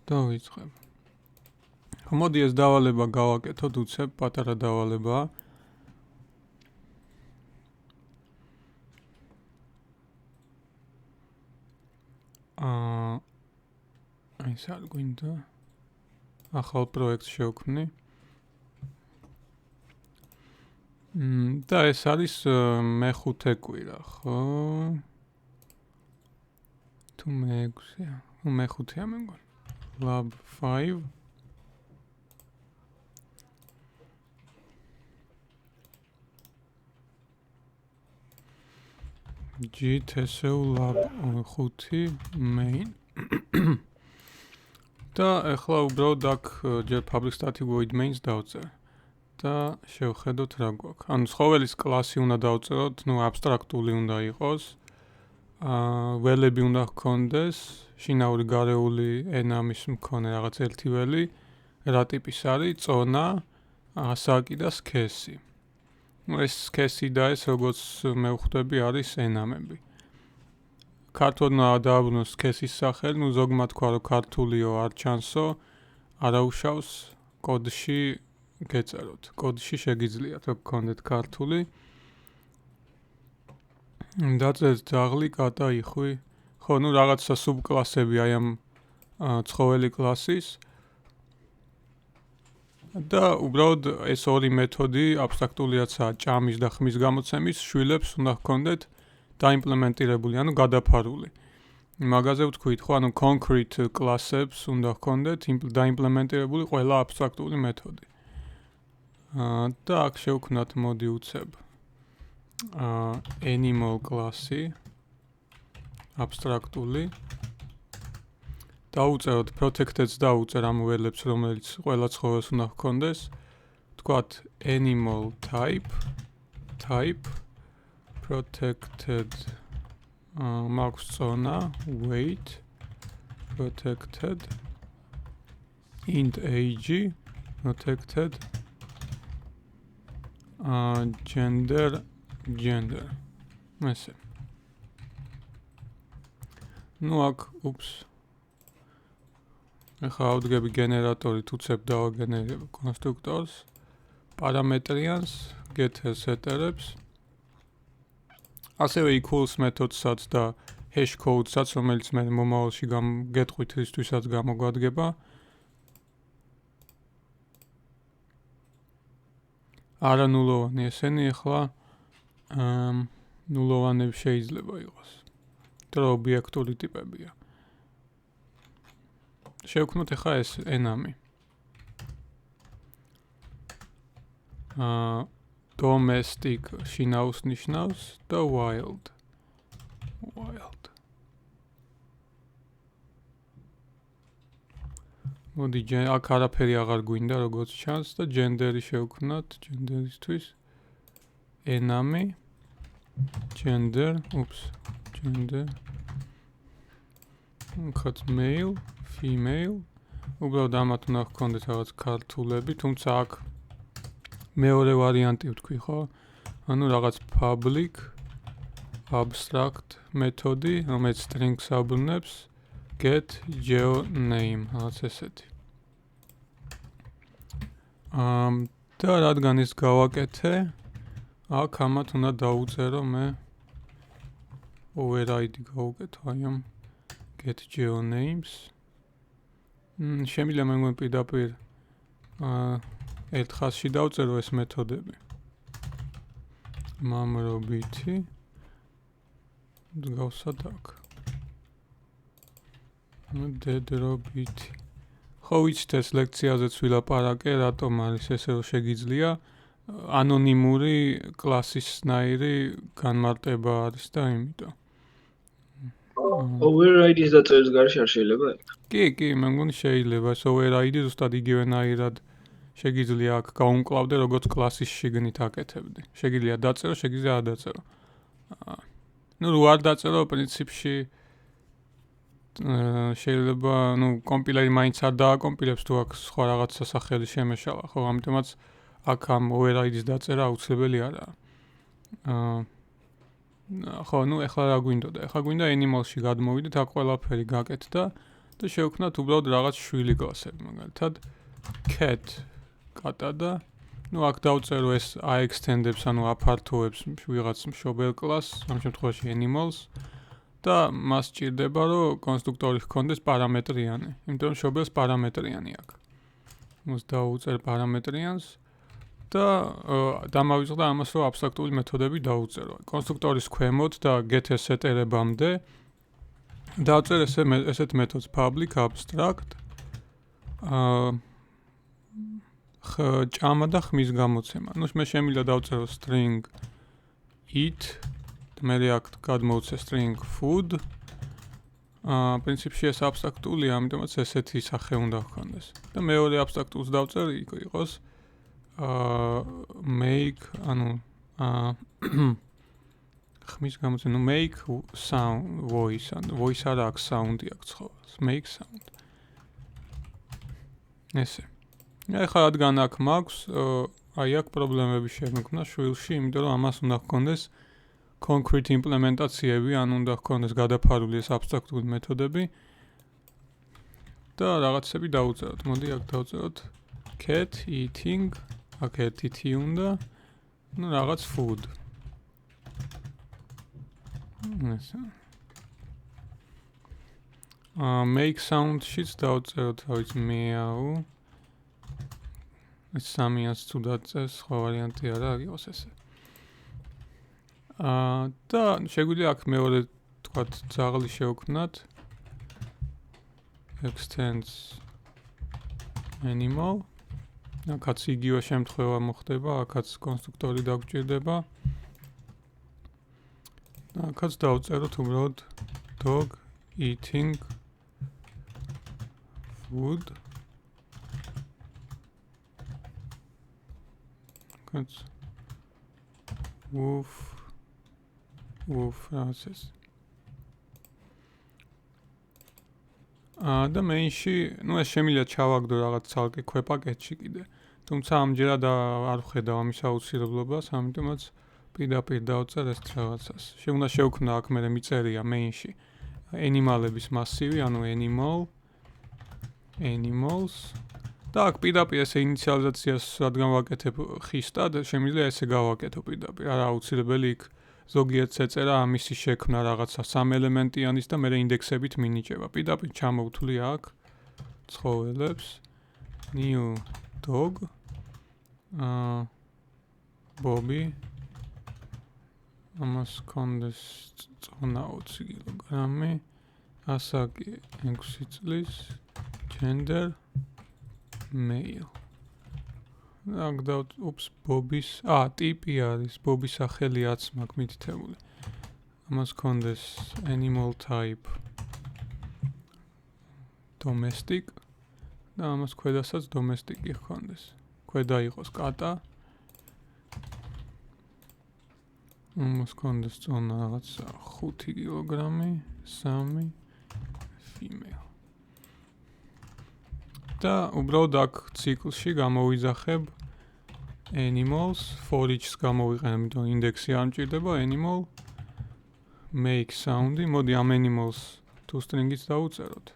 დავიწყებ. მოდი ეს დავალება გავაკეთოთ, უცებ პატარა დავალებაა. ეს არ გვინდა. ახალ პროექტს შევქმნი. და ეს არის მე-5 კვირა, ხო? თუ მე-6-ია. მე-5-ია მე მგონი. Lab 5. GTSU Lab 5 main. და ახლა უბრალოდ აქ ჯერ public static void mains დავწერ. და შევხედოთ რა გვაქვს. ანუ ცხოველის კლასი უნდა დავწეროთ, აბსტრაქტული უნდა იყოს. ველები უნდა ჰქონდეს, შინაური გარეული ენა მის მქონე რაღაც ერთი ველი, რა ტიპის არის, წონა, ასაკი და სქესი. ეს სქესი და ეს როგორც მე ვხვდები არის ენამები. ქართულად დააბრუნოს სქესის სახელი, ზოგმა თქვა რომ ქართულიო არ ჩანსო, არაუშავს კოდში გეწეროთ. კოდში შეგიძლიათ რომ გქონდეთ ქართული. დაწერთ ძაღლი, კატა, იხვი. ხო, რაღაცა სუბკლასები აი ამ ცხოველი კლასის. და უბრალოდ ეს ორი მეთოდი აბსტრაქტულიაცაა ჭამის და ხმის გამოცემის შვილებს უნდა ჰქონდეთ დაიმპლემენტირებული, ანუ გადაფარული. მაგაზე ვთქვით, ხო, ანუ concrete კლასებს უნდა ჰქონდეთ დაიმპლემენტირებული ყველა აბსტრაქტული მეთოდი. და აქ შევქმნათ მოდი უცებ. Animal კლასი აბსტრაქტული. დავუწეროთ protected-ს დავუწერ ამ ველებს, რომელიც ყველა ცხოველს უნდა ჰქონდეს. ვთქვათ animal type protected max zona weight protected int age protected gender ესე. აქ ახლა ავდგები გენერატორით უცებ დავაგენერებ კონსტრუქტორს, პარამეტრიანს, getter setterებს. ასევე equals მეთოდსაც და hash code-საც, რომელიც მე მომავალში გეტყვით ისთვისაც გამოგვადგება. არა ნულოვანი ესენი ახლა ნულოვანები შეიძლება იყოს. და ობიექტური ტიპებია. შევქმნოთ ახლა ეს enami. Domestic შინაუს ნიშნავს და wild. მოდი აქ არაფერი აღარ გვინდა როგორც ჩანს და gender-ი შევქმნათ gender-ისთვის. enami gender. ხოთ male, female. უბრალოდ ამათ უნდა ჰქონდეთ რაღაც ქართულები, თუმცა აქ მეორე ვარიანტი ვთქვი, ხო? ანუ რაღაც public abstract მეთოდი, რომელიც string-ს აბრუნებს, get geoname, რაღაც ესეთი. და რადგან ის გავაკეთე, აქ ამათ უნდა დავუწერო მე override გავუკეთო აი ამ get geonames. შემიძლია მე მგონი პირდაპირ ერთ ხაზში დავწერო ეს მეთოდები. mamrobiti გავსად აქ. dedrobiti. ხო ვიცით ეს ლექციაზეც ვილაპარაკე, რატომ არის ესე რომ შეგიძლია ანონიმური კლასისნაირი განმარტება არის და იმიტომ. override-ის დაწერის გარშე არ შეიძლება? კი, მე მგონი შეიძლება. ეს override ზუსტად იგივენაირად შეგიძლია აქ გაუმკლავდე, როგორც კლასის შიგნით აკეთებდი. შეგიძლია დაწერო, შეგიძლია არ დაწერო. რო არ დაწერო, პრინციპში შეიძლება, კომპილერი მაინც არ დააკომპილებს თუ აქ სხვა რაღაც სასახელი შემეშალა, ხო, ამიტომაც აქ ამ override-ის დაწერა აუცილებელი არაა. ხო, ახლა რა გვინდოდა? ახლა გვინდა animal-ში გადმოვიდეთ, აქ ყველაფერი გაკეთდა და შევქმნათ უბრალოდ რაღაც შვილი კლასები, მაგალითად cat კატა და აქ დავწერო ეს extend-ებს, ანუ აფართოებს ვიღაც მშობელ კლასს, ამ შემთხვევაში animals და მას სჭირდება, რომ კონსტრუქტორი ჰქონდეს პარამეტრიანი, იმიტომ რომ მშობელს პარამეტრიანი აქვს. მას დავუწერ პარამეტრიანს და დამავიწყდა ამას, რომ აბსტრაქტული მეთოდები დავუწერო. კონსტრუქტორის ქვემოთ და get-ს ეტერებამდე დავწერ ესეთ მეთოდს public abstract ჭამა და ხმის გამოცემა. მე შემიძლია დავწერო string eat, მე აქ გადმოვცე string food. პრინციპში ეს აბსტრაქტულია, ამიტომაც ესეთი სახე უნდა ჰქონდეს. და მეორე აბსტრაქტულს დავწერ, იყოს make, ანუ ხმის გამოცემა, make sound voice, ანუ voice არა აქვს sound-ი აქვს ცხოველს, make sound. ესე. ეხლა რადგან აქ მაქვს, აქ პრობლემები შემექმნა შვილში, იმიტომ რომ ამას უნდა ჰქონდეს concrete იმპლემენტაციები, ანუ უნდა ჰქონდეს გადაფარული ეს აბსტრაქტული მეთოდები და რაღაცები დავუწეროთ. მოდი აქ დავწეროთ cat eating, აქ ერთი t უნდა, რაღაც food. ესე. Make sound-შიც დავწეროთ, meow. ეს სამიანს თუ დაწეს, სხვა ვარიანტი არა, იყოს ესე. და შეგვიძლია აქ მეორე თქვათ ძაღლი შევქმნათ. Extends animal. აქაც იგივე შემთხვევა მოხდება, აქაც კონსტრუქტორი დაგვჭირდება. აქაც დავწეროთ უბრალოდ dog eating food. აქაც wolf process. და main-ში, ეს შემიძლია ჩავაგდო რაღაც ცალკე ქვეპაკეტში კიდე. თუმცა ამჯერად არ ვხედავ ამის აუცილებლობას, ამიტომაც პირდაპირ დავწერ ეს რაღაცას. უნდა შევქმნა აქ მე მიწერია main-ში animal-ების მასივი, ანუ animals და აქ პირდაპირ ესე ინიციალიზაციას რადგან ვაკეთებ ხისტად, შემიძლია ესე გავაკეთო პირდაპირ. არა აუცილებელი იქ ზოგიერთს ეწერა ამისი შექმნა რაღაცა 3 ელემენტიანის და მე ინდექსებით მინიჭება. პირდაპირ ჩამოვთვლი აქ ცხოველებს new dog Bobby ამას კონდეს წონა 20 კილოგრამი, ასაკი 6 წლის, gender male. აქ Bobby's ტიპი არის, Bobby's სახელი აც მაქვს მითითებული. ამას კონდეს animal type domestic და ამას ქვედასაც domestic-ი ჰქონდეს. ქვედა იყოს კატა. ამას კონდეს წონა რაღაცა 5 კილოგრამი, 3 female. და უბრალოდ აქ ციკლში გამოვიძახებ animals, for each-ს გამოვიყენებ, იმიტომ ინდექსი არ მჭირდება, animal make sound-ი, მოდი ამ animals to string-იც დავუწეროთ.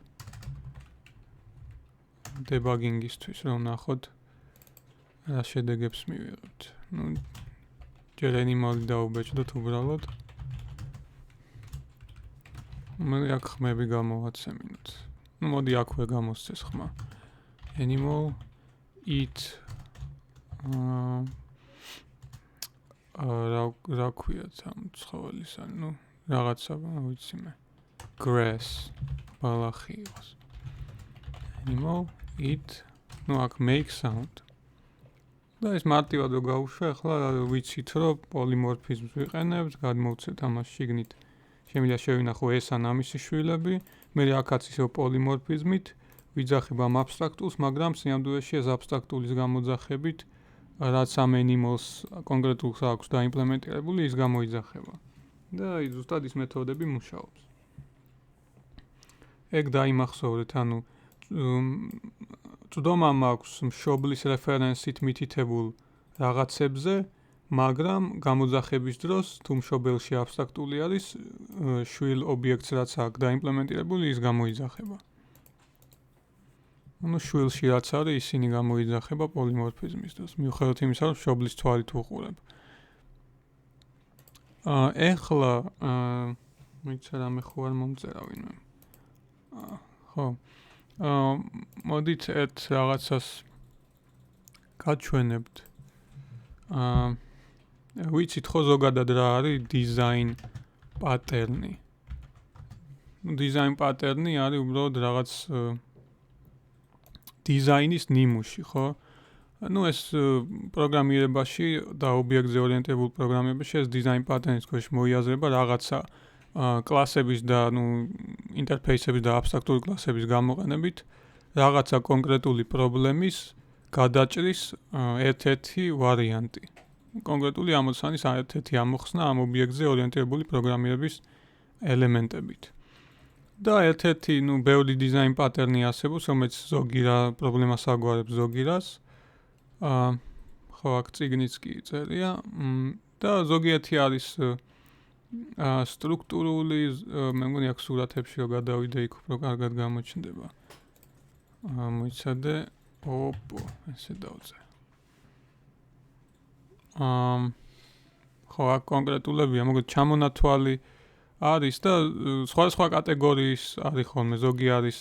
debugging-ისთვის რომ ნახოთ რა შედეგებს მივიღებთ. ჯერ animal-ი დაუბეჭდოთ უბრალოდ. მე აქ ხმები გამოვაცემინოთ. მოდი აქვე გამოსცეს ხმა. Animal eat რა ქვიათ ამ ცხოველის, რაღაცა ვიცი მე. Grass ბალახი იყოს. Animal eat აქ make sound. და ეს მარტივად რო გავუშვა, ახლა ვიცით რომ პოლიმორფიზმს ვიყენებთ, გადმოვცეთ ამას შიგნით. შემიძლია შევინახო ეს ან ამისი შვილები, მე აქაც ისევ პოლიმორფიზმით ვიძახებ ამ აბსტრაქტულს, მაგრამ სინამდვილეში ეს აბსტრაქტულის გამოძახებით რაც ამ animals კონკრეტულს აქვს დაიმპლემენტირებული, ის გამოიძახება. და ზუსტად ის მეთოდები მუშაობს. ეგ დაიმახსოვრეთ, წვდომა მაქვს მშობლის რეფერენსით მითითებულ რაღაცებზე, მაგრამ გამოძახების დროს თუ მშობელში აბსტრაქტული არის, შვილ ობიექტს რაც აქვს დაიმპლემენტირებული, ის გამოიძახება. ანუ შვილში რაც არის, ისინი გამოიძახება პოლიმორფიზმის დროს, მიუხედავად იმისა, რომ მშობლის თვალით უყურებ. ეხლა მოიცა რამე ხო არ მომწერა ვინმე. ხო. მოდით ერთ რაღაცას გაჩვენებთ. ვიცით ხო ზოგადად რა არის დიზაინ პატერნი. დიზაინ პატერნი არის უბრალოდ რაღაც დიზაინის ნიმუში, ხო? Ну ეს პროგრამირებაში და ობიექტზე ორიენტებულ პროგრამირებაში ეს დიზაინ პატერნის ქვეშ მოიაზრება რაღაცა კლასების და ინტერფეისების და აბსტრაქტული კლასების გამოყენებით რაღაცა კონკრეტული პრობლემის გადაჭრის ერთ-ერთი ვარიანტი. კონკრეტული ამოცანის ერთ-ერთი ამოხსნა ამ ობიექტზე ორიენტირებული პროგრამირების ელემენტებით. და ერთ-ერთი, ბევრი დიზაინ პატერნი არსებობს, რომელიც ზოგი რა პრობლემას აგვარებს ზოგი რას. ხო, აქ წიგნიც კი წერია. და ზოგიერთი არის სტრუქტურული, მე მგონი აქ სურათებში რო გადავიდე, იქ უფრო კარგად გამოჩნდება. მოიცადე, ესე დავწერე. ხო, აქ კონკრეტულებია, მოკლედ ჩამონათვალი არის და სხვა კატეგორიის არის ხოლმე, ზოგი არის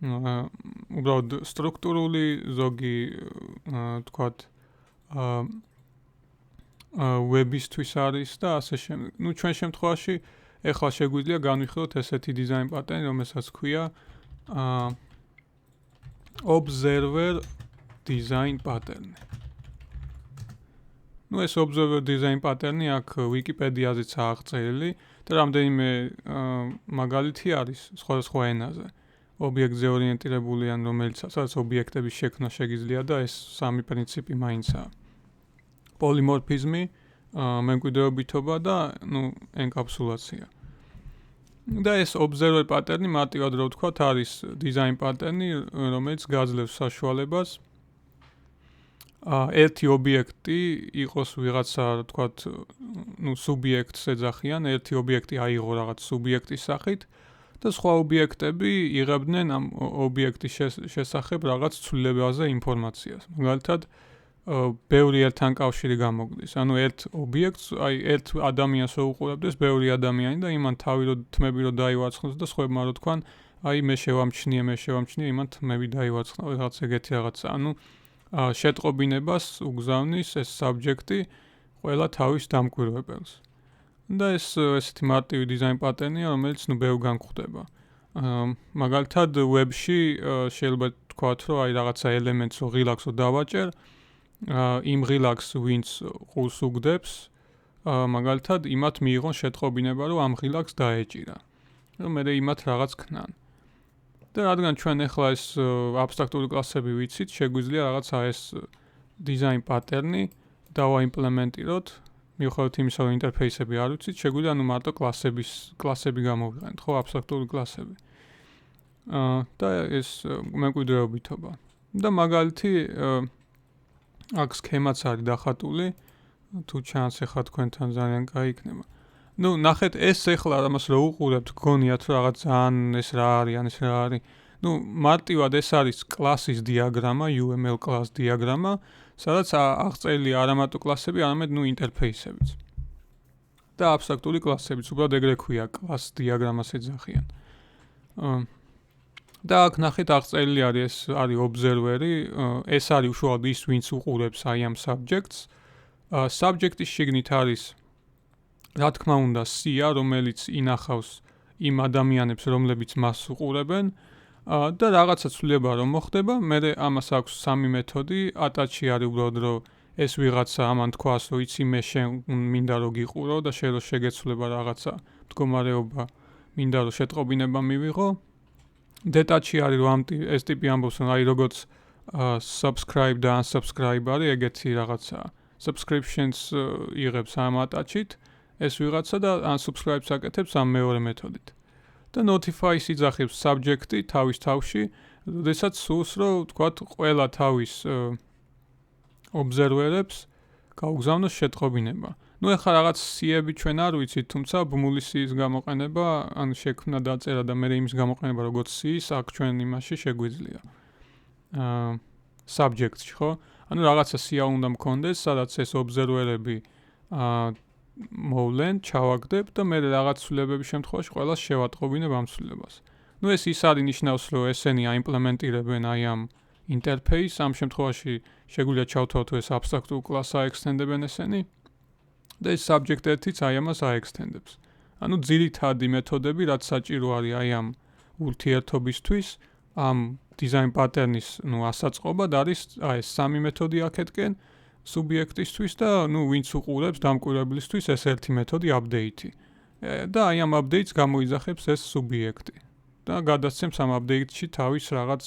უბრალოდ სტრუქტურული, ზოგი თქვათ ვებისთვის არის და ასე შემდეგ. ჩვენ შემთხვევაში ეხლა შეგვიძლია განვიხილოთ ესეთი დიზაინ პატერნი, რომელსაც ქვია observer design pattern. ეს observer design pattern-ი აქ ვიკიპედიაზეც აღწერილი და რამდენიმე მაგალითი არის სხვადასხვა ენაზე. ობიექტზე ორიენტირებული ან სადაც ობიექტების შექმნა შეგიძლია და ეს სამი პრინციპი მაინცაა. პოლიმორფიზმი, მემკვიდრეობითობა და ენკაფსულაცია. და ეს observer pattern-ი მარტივად რო ვთქვათ არის design pattern-ი, რომელიც გაძლევს საშუალებას ერთი ობიექტი იყოს ვიღაცა, თქვათ, სუბიექტს ეძახიან, ერთი ობიექტი აიღო რაღაც სუბიექტის სახით და სხვა ობიექტები იღებდნენ ამ ობიექტის შესახებ რაღაც ცვლილებაზე ინფორმაციას. მაგალითად, ბევრი ერთთან კავშირი გამოგდის. ანუ ერთ ობიექტს, ერთ ადამიანს რო უყურებდეს ბევრი ადამიანი და იმან თავი რო თმები რო დაივაცხნოს და სხვებმა რო თქვან, მე შევამჩნიე, იმან თმები დაივაცხნა, რაღაც ეგეთი რაღაცა. ანუ შეტყობინებას უგზავნის ეს საბჯექტი ყველა თავის დამკვირვებელს. და ეს ესეთი მარტივი დიზაინ პატერნია, რომელიც ბევრ განგვხვდება. მაგალითად, ვებში შეიძლება თქვათ, რომ რაღაცა ელემენტს ღილაკს დავაჭერ, იმ ღილაკს ვინც ყურს უგდებს, მაგალითად, იმათ მიიღონ შეტყობინება, რომ ამ ღილაკს დაეჭირა. რომ მე იმათ რაღაც ქნან. და რადგან ჩვენ ახლა ეს აბსტრაქტული კლასები ვიცით, შეგვიძლია რაღაცა ეს დიზაინ პატერნი დავაიმპლემენტიროთ, მიუხედავად იმისა, რომ ინტერფეისები არ ვიცით, შეგვიძლია მარტო კლასები გამოვიყენოთ, ხო, აბსტრაქტული კლასები. და ეს მემკვიდრეობითობა. და მაგალითი აქ სქემაც არის დახატული, თუ ჩანს ახლა თქვენთან ძალიან კაი იქნება. ნახეთ, ეს ახლა ამას რო უყურებთ, გგონიათ რომ რაღაც ძალიან ეს რა არის. მარტივად ეს არის კლასის დიაგრამა, UML class დიაგრამა, სადაც აღწერილია არა მარტო კლასები, არამედ ინტერფეისებიც. და აბსტრაქტული კლასებიც, უბრალოდ ეგრე ქვია, class დიაგრამას ეძახიან. და აქ ნახეთ აღწერილი არის, ეს არის observer-ი, ეს არის უშუალოდ ის, ვინც უყურებს ამ subjects. Subject-ის შიგნით არის რა თქმა უნდა სია, რომელიც ინახავს იმ ადამიანებს, რომლებიც მას უყურებენ და რაღაცა ცვლილება რომ მოხდება, მე ამას აქვს სამი მეთოდი, attach-ი არის უბრალოდ რომ ეს ვიღაცა ამან თქვას, რომ იცი მე შენ მინდა რომ გიყურო და შენ რომ შეგეცვლება რაღაცა მდგომარეობა, მინდა რომ შეტყობინება მივიღო. Detach-ი არის რომ ეს ტიპი ამბობს, რომ როგორც subscribe და unsubscribe არის ეგეთი რაღაცა. Subscriptions იღებს ამ attach-ით ეს ვიღაცა და unsubscribe-ს აკეთებს ამ მეორე მეთოდით. და notify-ს იძახებს subject-ი თავის თავში, როდესაც სურს, რომ თქვათ, ყველა თავის observer-ებს გაუგზავნოს შეტყობინება. ეხლა რაღაც სიები ჩვენ არ ვიცით, თუმცა ბმული სიის გამოყენება, ან შექმნა დაწერა და მე იმის გამოყენება როგორც სიის, აქ ჩვენ იმაში შეგვიძლია. subject-ში, ხო? ანუ რაღაცა სია უნდა მქონდეს, სადაც ეს observer-ები მოვლენ, ჩავაგდებ და მე რაღაც ცვლილებების შემთხვევაში ყველას შევატყობინებ ამ ცვლილებას. ნუ ეს ის არის ნიშნავს, რომ ესენი აიმპლემენტირებენ აი ამ ინტერფეისს, ამ შემთხვევაში შეგვიძლია ჩავთვალოთ, ეს აბსტრაქტულ კლასს აექსტენდებენ ესენი და ეს subject ერთიც აი ამას აექსტენდებს. ანუ ძირითადი მეთოდები, რაც საჭირო არის აი ამ ურთიერთობისთვის, ამ design pattern-ის, ასაწყობად არის აი ეს სამი მეთოდი აქეთკენ სუბიექტისთვის და ვინც უყურებს დამკვირვებლისთვის ეს ერთი მეთოდი update-ი. და აი ამ update-ს გამოიძახებს ეს სუბიექტი და გადასცემს ამ update-ში თავის რაღაც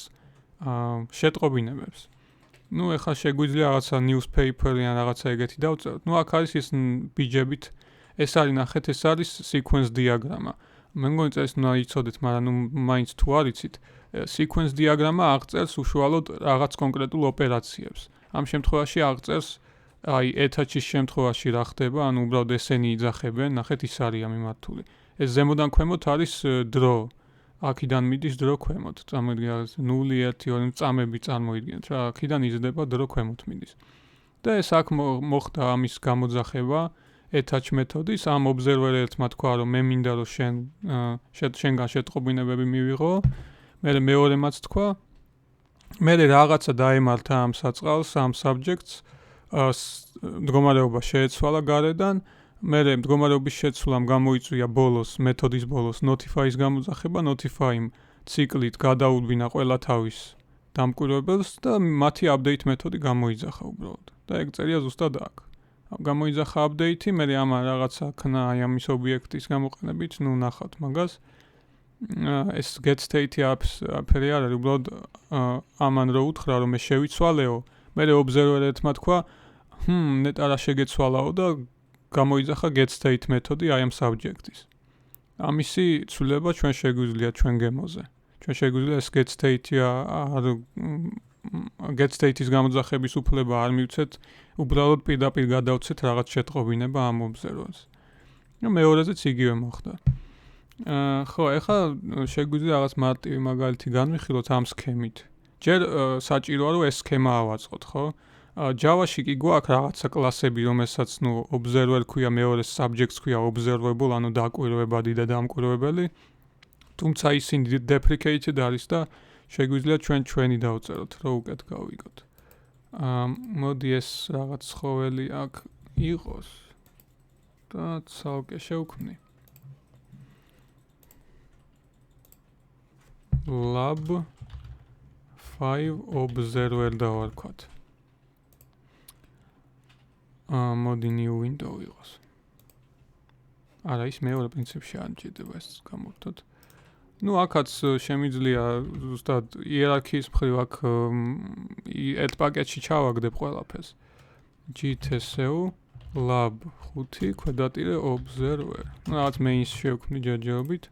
შეტყობინებებს. ეხლა შეგვიძლია რაღაცა newspaper-ი ან რაღაცა ეგეთი დავწეროთ. აქ არის ის ბიჯებით, ეს არის ნახეთ, ეს არის sequence diagram-ა. მე მგონი წეს უნდა იცოდეთ, მაგრამ მაინც თუ არ იცით, sequence diagram-ა აღწერს უშუალოდ რაღაც კონკრეტულ ოპერაციებს. ამ შემთხვევაში აღწერს აი ეთაჩის შემთხვევაში რა ხდება, ანუ უბრალოდ ესენი იძახებენ, ნახეთ ის არის მიმართული. ეს ზემოდან ქვემოთ არის დრო. აქედან მიდის დრო ქვემოთ. წარმოიდგინეთ 0 1 2 წამები წარმოიდგინეთ რა, აქედან იზრდება დრო ქვემოთ მიდის. და ეს აქ მოხდა ამის გამოძახება attach მეთოდის, ამ observer-ერთმა თქვა, რომ მე მინდა რომ შენგან შეტყობინებები მივიღო. მე მეორემაც თქვა, მე რაღაცა დაემართა ამ საწყალს, ამ subjects, მდგომარეობა შეეცვალა გარედან, მე მდგომარეობის შეცვლამ გამოიწვია ბოლოს, მეთოდის ბოლოს notify-ის გამოძახება, notify-იმ ციკლით გადაუდგინა ყველა თავის დამკვირვებელს და მათი update მეთოდი გამოიძახა უბრალოდ. და ეგ წერია ზუსტად აქ. გამოიძახა update-ი, მე ამან რაღაცა ქნა აი ამის ობიექტის გამოყენებით, ნახავთ მაგას. ეს get state-ი აფერი არ არის, უბრალოდ ამან რო უთხრა, რომ მე შევიცვალეო, მე observer-ერთმა თქვა, ნეტა რა შეგეცვალაო და გამოიძახა get state მეთოდი აი ამ subject-ის. ამისი ცვლილება ჩვენ შეგვიძლია ჩვენ გემოზე. ჩვენ შეგვიძლია ეს get state-ი get state-ის გამოძახების უფლება არ მივცეთ, უბრალოდ პირდაპირ გადავცეთ რაღაც შეტყობინება ამ observer-ს. მეორეზეც იგივე მოხდა. ხო, ეხლა შეგვიძლია რაღაც მარტივი მაგალითი განვიხილოთ ამ სქემით. ჯერ საჭიროა რომ ეს სქემა ავაწყოთ, ხო? Java-ში კი გვაქვს რაღაცა კლასები, რომელსაც observer ქვია, მეორეს subject ქვია observable, ანუ დაკვირვებადი და დამკვირვებელი. თუმცა ისინი deprecated არის და შეგვიძლია ჩვენი დავწეროთ, რომ უკეთ გავიგოთ. მოდი ეს რაღაც ცხოველი აქ იყოს და ცალკე შევქმნი. lab 5 observer დავარქვათ. მოდი new window იყოს. არა, ის მეორე პრინციპში არ მჭირდება ეს გამოვთოთ. აქაც შემიძლია ზუსტად იერარქიის მხრივ აქ ერთ პაკეტში ჩავაგდებ ყველაფერს. gtsu lab 5 ქვედატირე observer. რაღაც main-ს შევქმნი ჯერჯერობით.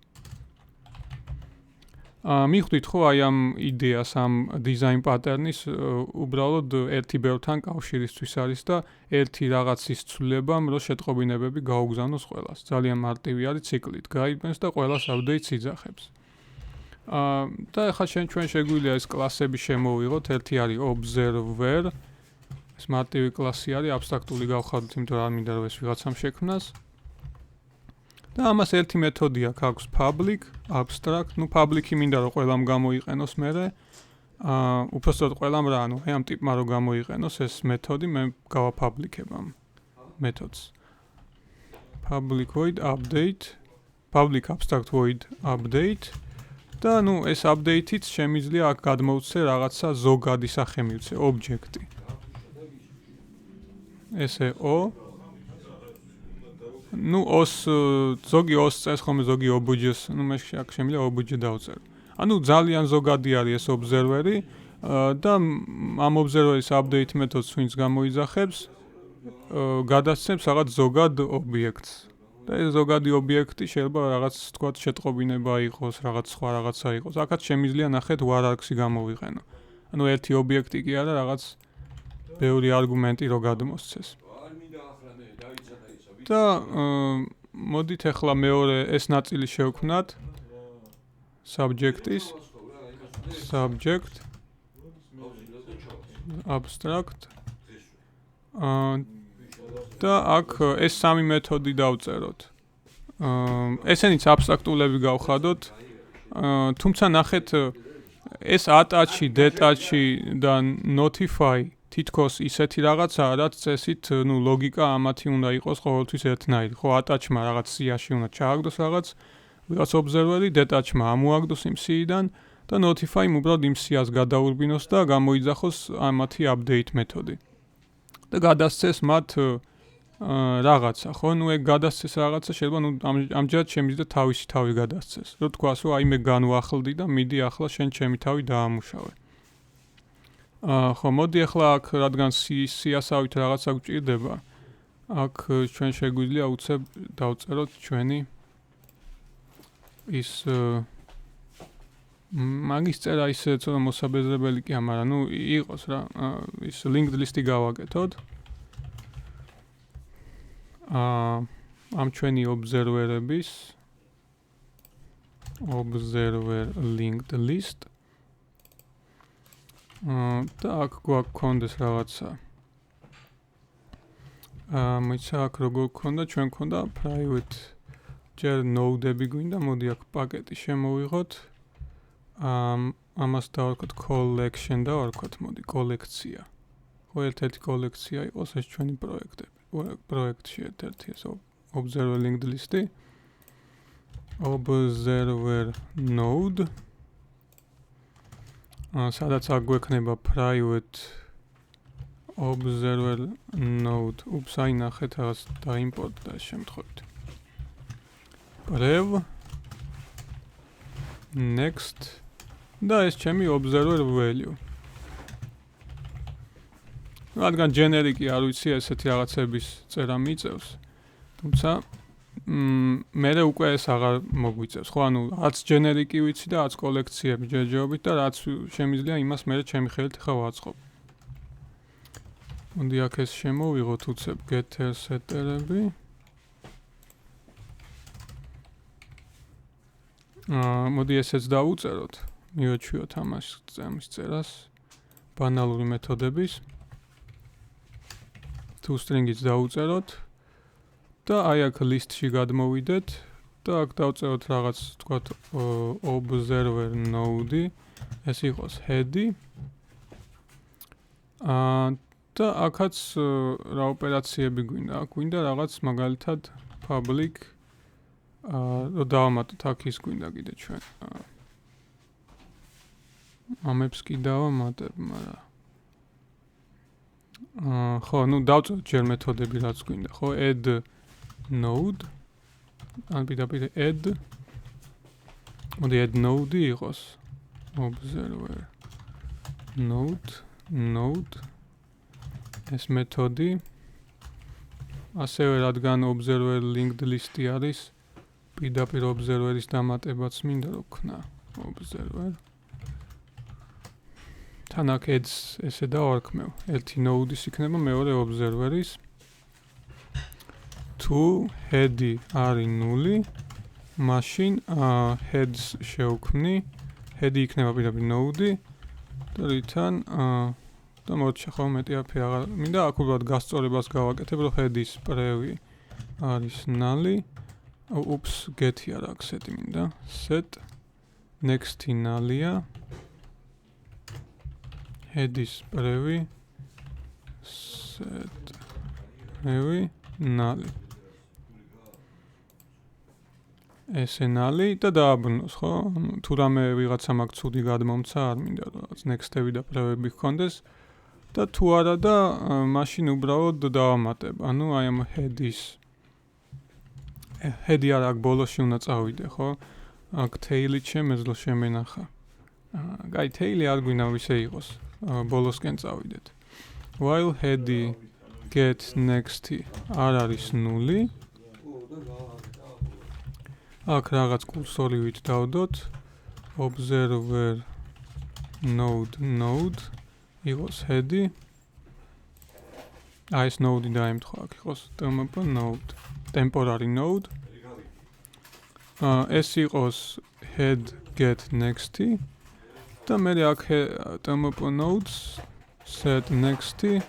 მიხვდით ხო აი ამ იდეას, ამ design pattern-ის უბრალოდ ერთი ბევრთან კავშირისთვის არის და ერთი რაღაცის ცვლილება, რომ შეტყობინებები გაუგზავნოს ყველას. ძალიან მარტივი არის ციკლით, გაიგებს და ყველას update-ს იძახებს. და ახლა ჩვენ შეგვიძლია ეს კლასები შემოვიღოთ, ერთი არის observer, ეს მარტივი კლასი არის, აბსტრაქტული გავხადოთ, იმიტომ რომ არ მინდა რომ ეს ვიღაცამ შექმნას. და ამას ერთი მეთოდი აქვს public, abstract, public-ი მინდა რომ ყველამ გამოიყენოს მერე. უпростоოდ ყველამ რა, აი ამ ტიპმა რომ გამოიყენოს ეს მეთოდი, მე გავაპაბლიკებ ამ მეთოდს. public void update, public abstract void update და ეს update-იც შემიძლია აქ გადმოვცე რაღაცა ზოგადი სახე მივცე, object-ი. ესე ზოგი os წეს ხომ ზოგი obj-ს, მე აქ შემიძლია obj დავწერო. ძალიან ზოგადი არის ეს observer-ი და ამ observer-ის update მეთოდს ვინც გამოიძახებს, გადასცემს რაღაც ზოგად ობიექტს. და ეს ზოგადი ობიექტი შეიძლება რაღაც თქვათ შეტყობინება იყოს, რაღაც სხვა რაღაცა იყოს. აქაც შემიძლია ნახეთ hierarchy გამოვიყენო. ერთი ობიექტი კი არა, რაღაც ბევრი არგუმენტი რო გადმოსცეს. და მოდით ახლა მეორე ეს ნაწილი შევქმნათ subject-ის subject abstract და აქ ეს სამი მეთოდი დავწეროთ. ესენიც აბსტრაქტულები გავხადოთ. თუმცა ნახეთ ეს attach, detach და notify თითქოს ისეთი რაღაცაა, რაც წესით, ლოგიკა ამათი უნდა იყოს ყოველთვის ერთნაირი. ხო, attach-მა რაღაც სიაში უნდა ჩააგდოს რაღაც ვიღაც observer-ი, detach-მა ამოაგდოს იმ სიიდან და notify-მ უბრალოდ იმ სიას გადაურბინოს და გამოიძახოს ამათი update მეთოდი. და გადასცეს მათ რაღაცა, ხო? ეგ გადასცეს რაღაცა, შეიძლება ამჯერად შემიძლია თავისი თავი გადასცეს. რო თქვას, რომ აი მე განვახლდი და მიდი ახლა შენ ჩემი თავი დაამუშავე. ხო, მოდი ახლა აქ რადგან სიასავით რაღაცა გვჭირდება, აქ ჩვენ შეგვიძლია უცებ დავწეროთ ჩვენი ის მაგის წერა ისე ცოტა მოსაბეზრებელი კი ამარა, იყოს რა, ის linked list-ი გავაკეთოთ. ამ ჩვენი observer-ების observer linked list და აქ გვაქვს რაღაცა. მოიცა აქ როგორ გქონდა, ჩვენ გქონდა private ჯერ node-ები გვინდა, მოდი აქ პაკეტი შემოვიღოთ. ამას დავარქვათ collection და ვარქვათ მოდი კოლექცია. ხო, ერთ-ერთი კოლექცია იყოს ეს ჩვენი პროექტები. პროექტში ერთ-ერთი ეს observer linked list-ი. observer node. სადაც აქ გვექნება private observer node. უps, აი ნახეთ რაღაც დაიმპორტდა ეს შემთხვევით. prev next და ეს ჩემი observer value. რადგან generic-ი არ ვიცი ესეთი რაღაცების წერა მიწევს. თუმცა მერე უკვე ეს აღარ მოგვიწევს. ხო, რაც generic-ი ვიცი და რაც კოლექციები ჯერჯერობით და რაც შემიძლია იმას მერე ჩემი ხელით ხა ვაწყობ. მოდი აქ ეს შემოვიღოთ უცებ getter setter-ები. მოდი ესეც დავუწეროთ. მივაჩვიოთ ამის წერას. ბანალური მეთოდების. toString-იც დავუწეროთ და აი აქ list-ში გადმოვიდეთ და აქ დავწეროთ რაღაც თქვათ observer node-ი, ეს იყოს head-ი. და აქაც რა ოპერაციები გვინდა? აქ გვინდა რაღაც მაგალითად public რო დავამატოთ აქ ის გვინდა კიდე ჩვენ. ამებს კი დავამატებ, მაგრამ ხო, დავწეროთ ჯერ მეთოდები რაც გვინდა, ხო, add node. ან პირდაპირ add. მოდი add node იყოს. observer node. ეს მეთოდი. ასევე რადგან observer linked list-ი არის, პირდაპირ observer-ის დამატებაც მინდა რო ქნა. observer თან აქ adds ესე დავარქმევ. ერთი node-ის იქნება მეორე observer-ის. თუ head-ი არის 0, მაშინ heads შევქმნი. head-ი იქნება პირდაპირ node-ი და რითან და მოდში ხო მეტი არაფერი აღარ მინდა, აქ უბრალოდ გასწორებას გავაკეთებ, რომ head-ის prev-ი არის null. Ups, get-ი არ აქვს set-ი მინდა. set next-ი null-ია. head-ის prev-ი set prev-ი null. ესე null-ი და დააბრუნოს, ხო? თუ რამე ვიღაცა მაგ ცუდი გადმომცა, არ მინდა რაღაც next-ები და prev-ები გქონდეს. და თუ არა და მაშინ უბრალოდ დავამატებ. ანუ აი ამ head-ის head-ი არ აქ ბოლოში უნდა წავიდე, ხო? აქ tail-ით შემეძლო შემენახა. აი tail-ი არ გვინდა ვისე იყოს. ბოლოსკენ წავიდეთ. while head-ი get next-ი არ არის 0. აქ რაღაც კურსორივით დავდოთ. observer node იყოს head-ი. აი ეს node-ი დაემთხვა, აქ იყოს tmp node, temporary node. ეს იყოს head get next-ი და მე აქ tmp nodes set next-ი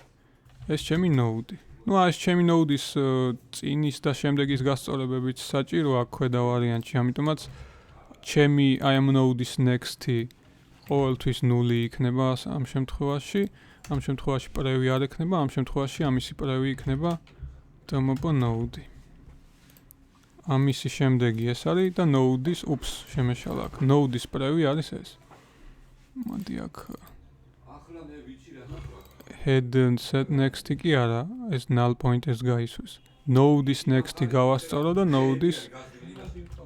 ეს ჩემი node. ნუ ეს ჩემი node-ის წინის და შემდეგის გასწორებებიც საჭიროა ქვედა ვარიანტში, ამიტომაც ჩემი აი ამ node-ის next-ი ყოველთვის 0 იქნება ამ შემთხვევაში, ამ შემთხვევაში პრევი არ ექნება, ამ შემთხვევაში ამისი პრევი იქნება tmp node. ამისი შემდეგი ეს არის და node-ის შემეშალა აქ. node-ის პრევი არის ეს. მოდი აქ head set next-ი კი არა, ეს null pointers გაისვეს. node-ის next-ი გავასწორო და node-ის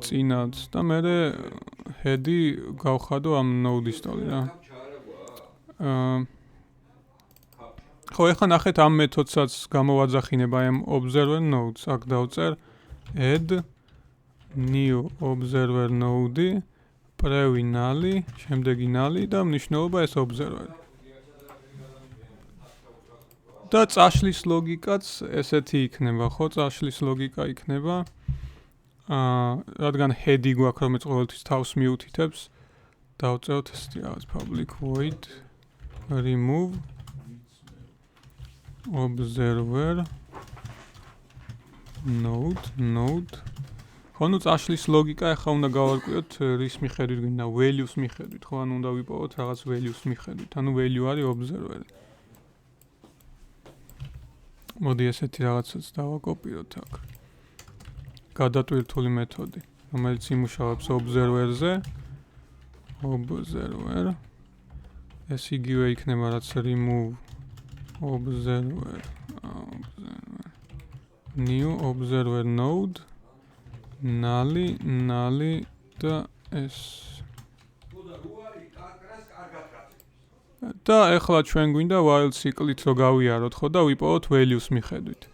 წინაც და მე head-ი გავხადო ამ node-ის ტოლი რა. ხო, ეხლა ნახეთ ამ მეთოდსაც გამოვაძახინებ აი ამ observer nodes. აქ დავწერ add new observer node პრევი null, შემდეგი null და მნიშვნელობა ეს observer. და წაშლის ლოგიკაც ესეთი იქნება, ხო? წაშლის ლოგიკა იქნება რადგან head-ი გვაქვს, რომელიც ყოველთვის თავს მიუთითებს, დავწეროთ ესეთი რაღაც public void remove observer node. ხო, ნუ წაშლის ლოგიკა ახლა უნდა გავარკვიოთ რის მიხედვით გვინდა values მიხედვით, ხო? ანუ უნდა ვიპოვოთ რაღაც values მიხედვით. ანუ value არის observer. მოდი ესეთი რაღაცაც დავაკოპიროთ აქ. გადატვირთული მეთოდი, რომელიც იმუშავებს observer-ზე. observer ეს იგივე იქნება რაც remove observer new observer node null და ეს და ეხლა ჩვენ გვინდა while cycle-ით რო გავიაროთ, ხო და ვიპოვოთ values მიხედვით.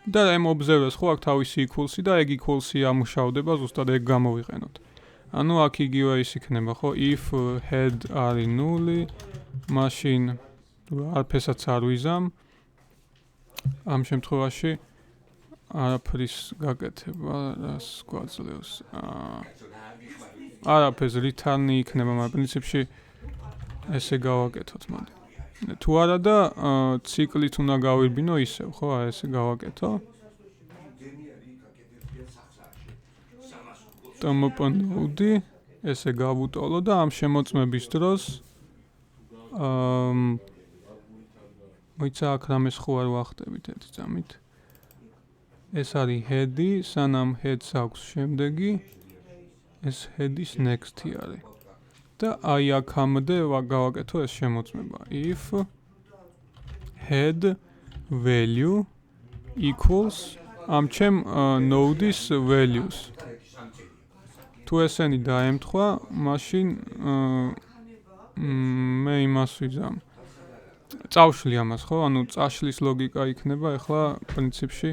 და ამ observer-ს ხო აქ თავისი equals-ი და egg equals-ი ამუშავდება, ზუსტად ეგ გამოვიყენოთ. ანუ აქ იგივე ის იქნება, ხო? if head არის 0, მაშინ არაფერსაც არ ვიზამ. ამ შემთხვევაში არაფრის გაკეთება რას გვაძლევს. არაფერს return-ი იქნება, მაგრამ პრინციპში ესე გავაკეთოთ, მოდი. თუ არა და ციკლით უნდა გავირბინო ისევ, ხო? ესე გავაკეთო. tmp node ესე გავუტოლო და ამ შემოწმების დროს მოიცა აქ რამეს ხო არ ვახტებით ერთი წამით. ეს არის head-ი, სანამ head-ს აქვს შემდეგი, ეს head-ის next-ი არის. და აი აქამდე გავაკეთო ეს შემოწმება. if head value equals ამ ჩემ node-ის values. თუ ესენი დაემთხვა, მაშინ მე იმას ვიზამ. წავშლი ამას, ხო? ანუ წაშლის ლოგიკა იქნება ახლა პრინციპში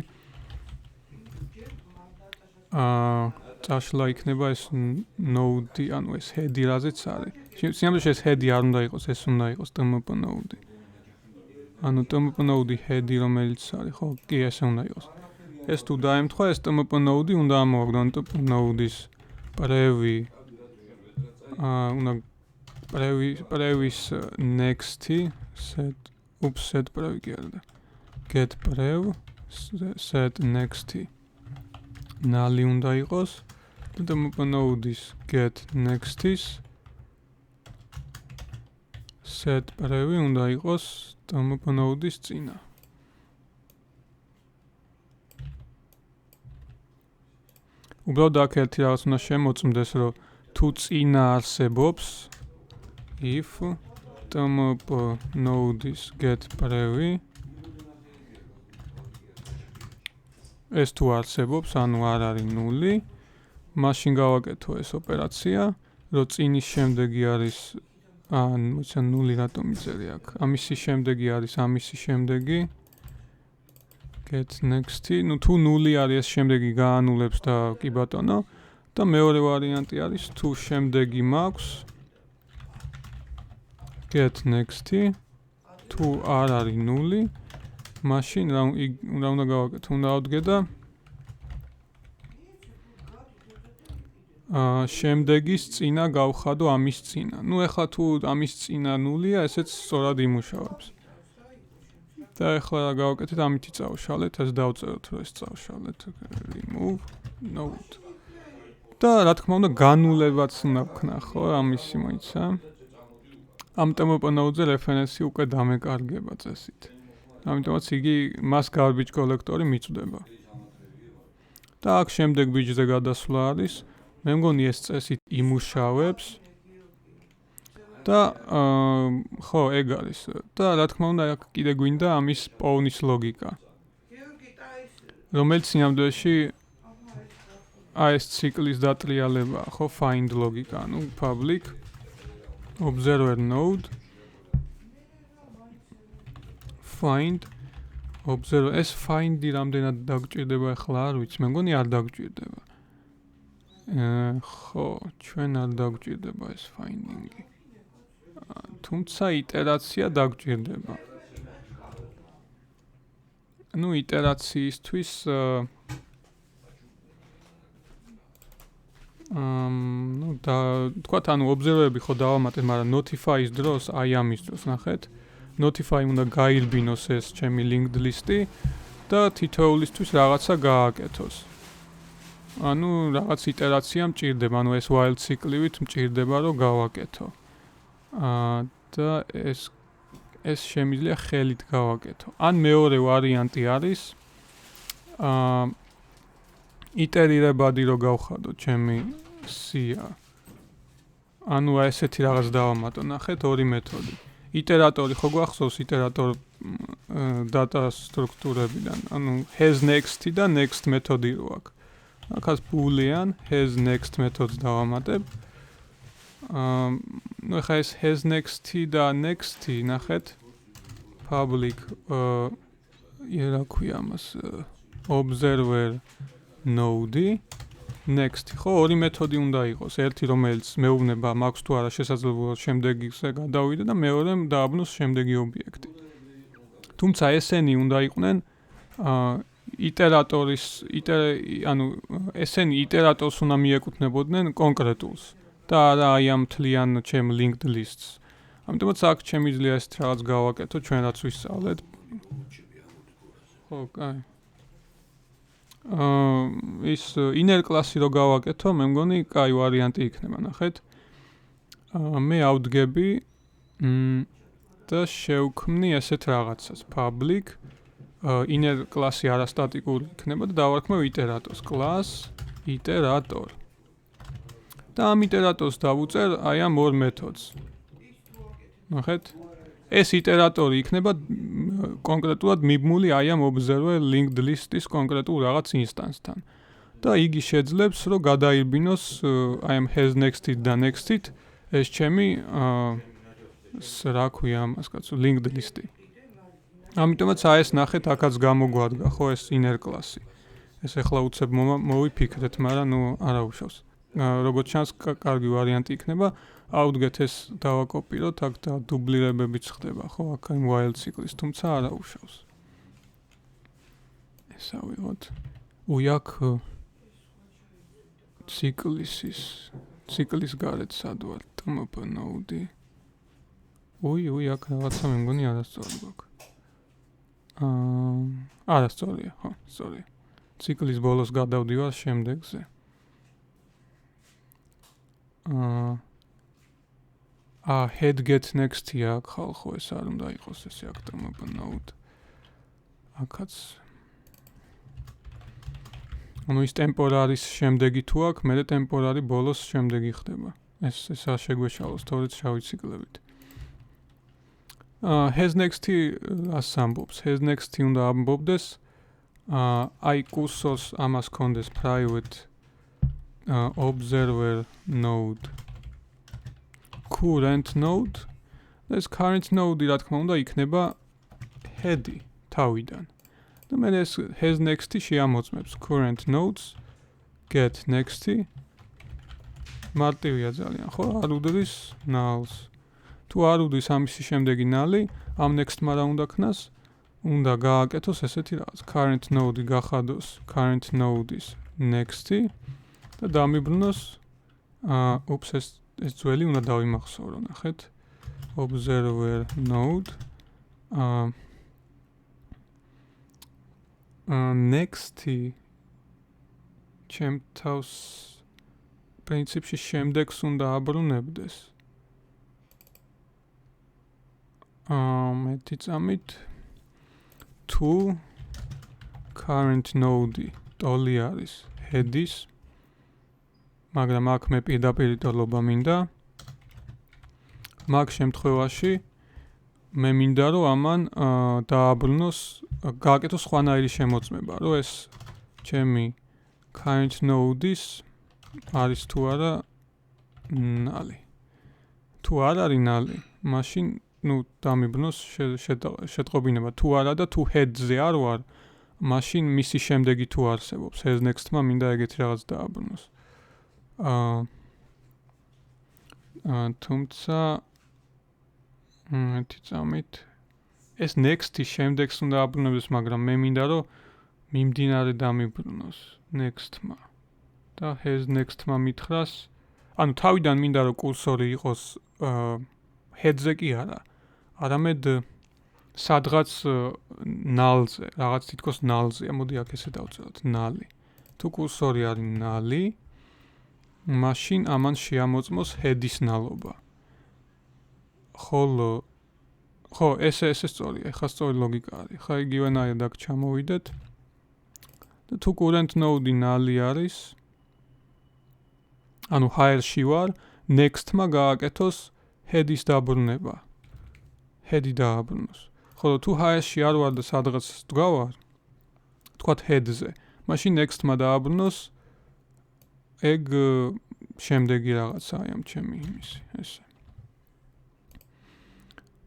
წაშლა იქნება ეს node-ი, ანუ ეს head-ი რაზეც არის. სინამდვილეში ეს head-ი არ უნდა იყოს, ეს უნდა იყოს tmp node. ანუ tmp node head-ი რომელიც არის, ხო? კი, ესე უნდა იყოს. ეს თუ დაემთხვა, ეს tmp node უნდა ამოვაგდო, ანუ tmp node-ის პრევი უნდა previs next-ი set prev კი არა. get prev set next-ი null უნდა იყოს და tmp node-ის get next-ის set prev უნდა იყოს tmp node-ის წინა. უბრალოდ აქ ერთი რაღაც უნდა შემოწმდეს, რომ თუ წინა არსებობს if tmp node-ის get prev ეს თუ არსებობს, ანუ არ არის 0, მაშინ გავაკეთო ეს ოპერაცია, რომ წინის შემდეგი არის მოიცა 0 რატომ იწერე აქ. ამისი შემდეგი არის ამისი შემდეგი get next-ი, ნუ თუ 0 არის ეს შემდეგი გაანულებს და კი ბატონო და მეორე ვარიანტი არის თუ შემდეგი მაქვს get next-ი თუ არ არის 0, მაშინ რა უნდა გავაკეთო? უნდა ავდგე და შემდეგის წინა გავხადო ამის წინა. ნუ ეხლა თუ ამის წინა 0-ია, ესეც სწორად იმუშავებს. და ეხლა რა გავაკეთეთ, ამითი წავშალეთ, ეს დავწეროთ, რომ ეს წავშალეთ, remove node. და რა თქმა უნდა, განულებაც უნდა ვქნა, ხო, ამისი მოიცა. ამ TMP node-ზე რეფერენსი უკვე დამეკარგება წესით. ამიტომაც იგი მას garbage collector-ი მიწვდება. და აქ შემდეგ ბიჯზე გადასვლა არის. მე მგონი ეს წესით იმუშავებს. და ხო, ეგ არის. და რა თქმა უნდა, აქ კიდე გვინდა ამის პოვნის ლოგიკა. რომელიც სინამდვილეში ეს ციკლის დატრიალებაა, ხო, find ლოგიკა, ანუ public observer node find observer ეს find-ი რამდენად დაგჭირდება ახლა არ ვიცი, მე მგონი არ დაგჭირდება. ხო, ჩვენ არ დაგჭირდება ეს finding-ი. თუმცა იტერაცია დაგჭირდება. ნუ იტერაციისთვის ნუ და თქვათ ანუ observer-ები ხო დავამატეთ, მაგრამ notify-ის დროს აი ამის დროს ნახეთ. notify უნდა გაირბინოს ეს ჩემი linked list-ი და თითოეულისთვის რაღაცა გააკეთოს. ანუ რაღაც იტერაცია მჭირდება, ანუ ეს while cycle-ივით მჭირდება რომ გავაკეთო. და ეს შემიძლია ხელით გავაკეთო. ან მეორე ვარიანტი არის იტერირებადი რომ გავხადო ჩემი C-ა. ანუ ესეთი რაღაც დავამატო, ნახეთ, ორი მეთოდი. იტერატორი ხო გვახსოვს იტერატორ data სტრუქტურებიდან, ანუ has next-ი და next მეთოდი რო აქვს. აქაც boolean has next მეთოდს დავამატებ. ნუ ეხლა ეს has next-ი და next-ი ნახეთ public რა ქვია ამას observer node next ხო ორი მეთოდი უნდა იყოს ერთი რომელიც მეუბნება მაქვს თუ არა შესაძლებლობა შემდეგზე გადავიდე და მეორე დააბნოს შემდეგი ობიექტი თუმცა ესენი უნდა იყვნენ იტერატორის ანუ ესენი იტერატორს უნდა მიეკუთვნებოდნენ კონკრეტულს და არა აი ამ თლიან ჩემ linked lists. ამიტომაც აქ შემიძლია ეს რაღაც გავაკეთო ჩვენ რაც ვისწავლეთ. ხო, კაი. ის inner class-ი რო გავაკეთო, მე მგონი კაი ვარიანტი იქნება, ნახეთ. მე ავდგები და შევქმნი ესეთ რაღაცას, public inner class-ი არასტატიკური იქნება და დავარქმევ იტერატორს, class iterator. და ამ იტერატორს დავუწერ აი ამ ორ მეთოდს. ნახეთ? ეს იტერატორი იქნება კონკრეტულად მიბმული აი ამ observer linked list-ის კონკრეტულ რაღაც instance-თან. და იგი შეძლებს რომ გადაირბინოს აი ამ has next-ით და next-ით ეს ჩემი რა ქვია ამას კაცო linked list-ი. ამიტომაც აი ეს ნახეთ აქაც გამოგვადგა ხო ეს inner class-ი. ეს ახლა უცებ მოვიფიქრეთ, მაგრამ ნუ არა უშავს. როგორც ჩანს კარგი ვარიანტი იქნება ავდგეთ ეს დავაკოპიროთ აქ და დუბლირებებიც ხდება ხო აქ იმ while cycle-ის თუმცა არა უშავს ეს ავიღოთ უიაკ ციკლის გარეთ სად ვარ TMP node უი აქ რაღაცა მე მგონი არასწორი გვაქვს არასწორია ხო სწორია ციკლის ბოლოს გადავდივარ შემდეგზე head get next-ი აქ ხალხო ეს არ უნდა იყოს ესე აქ TMP node აქაც ანუ ის ტემპორარის შემდეგი თუ აქ მე ტემპორარი ბოლოს შემდეგი ხდება ეს არ შეგვეშალოს თორეც შავი ციკლებით has next-ი ას ამბობს has next-ი უნდა ამბობდეს აი კურსორს ამას კონდეს private observer node current node ეს current node-ი რა თქმა უნდა იქნება head-ი თავიდან და მე ეს has next-ი შეამოწმებს current nodes get next-ი მარტივია ძალიან ხო არ უდრის nulls თუ არ უდრის ამისი შემდეგი null-ი ამ next-მა რა უნდა ქნას უნდა გააკეთოს ესეთი რაღაც current node-ი გახადოს current node-ის next-ი და დამიბრუნოს ეს ძველი უნდა დავიმახსოვრო, ნახეთ. Observer node. Next-ი ჩემ თავს პრინციპში შემდეგს უნდა აბრუნებდეს. მეტი წამით to current node ტოლი არის head-ის, მაგრამ აქ მე პირდაპირ ტოლობა მინდა. მაგ შემთხვევაში მე მინდა რომ ამან დააბრუნოს, გააკეთოს სხვანაირი შემოწმება, რომ ეს ჩემი current node-ის არის თუ არა null. თუ არ არის null, მაშინ დამიბრუნოს შეტყობინება თუ არა და თუ head-ზე არ ვარ, მაშინ მისი შემდეგი თუ არსებობს. Has next-მა მინდა ეგეთი რაღაც დააბრუნოს. თუმცა ერთი წამით ეს next-ი შემდეგს უნდა აბრუნებდეს, მაგრამ მე მინდა რომ მიმდინარე დამიბრუნოს next-მა. და has next-მა მითხრას, ანუ თავიდან მინდა რომ კურსორი იყოს head-ზე კი არა, არამედ სადღაც null-ზე, რაღაც თითქოს null-ზეა, მოდი აქ ესე დავწეროთ null-ი. თუ კურსორი არის null-ი, მაშინ ამან შეამოწმოს head-ის null-ობა. ხო, ესე სწორია, ეხლა სწორი ლოგიკა არის. ხა იგივენაირად აქ ჩამოვიდეთ. და თუ current node-ი null-ი არის, ანუ hire-ში ვარ, next-მა გააკეთოს head-ის დაბრუნება. Head-ი დააბრუნოს. ხოლო თუ hire-ში არ ვარ და სადღაც დგავარ, თქვათ head-ზე, მაშინ next-მა დააბრუნოს ეგ შემდეგი რაღაცაა ამ ჩემი იმისი, ესე.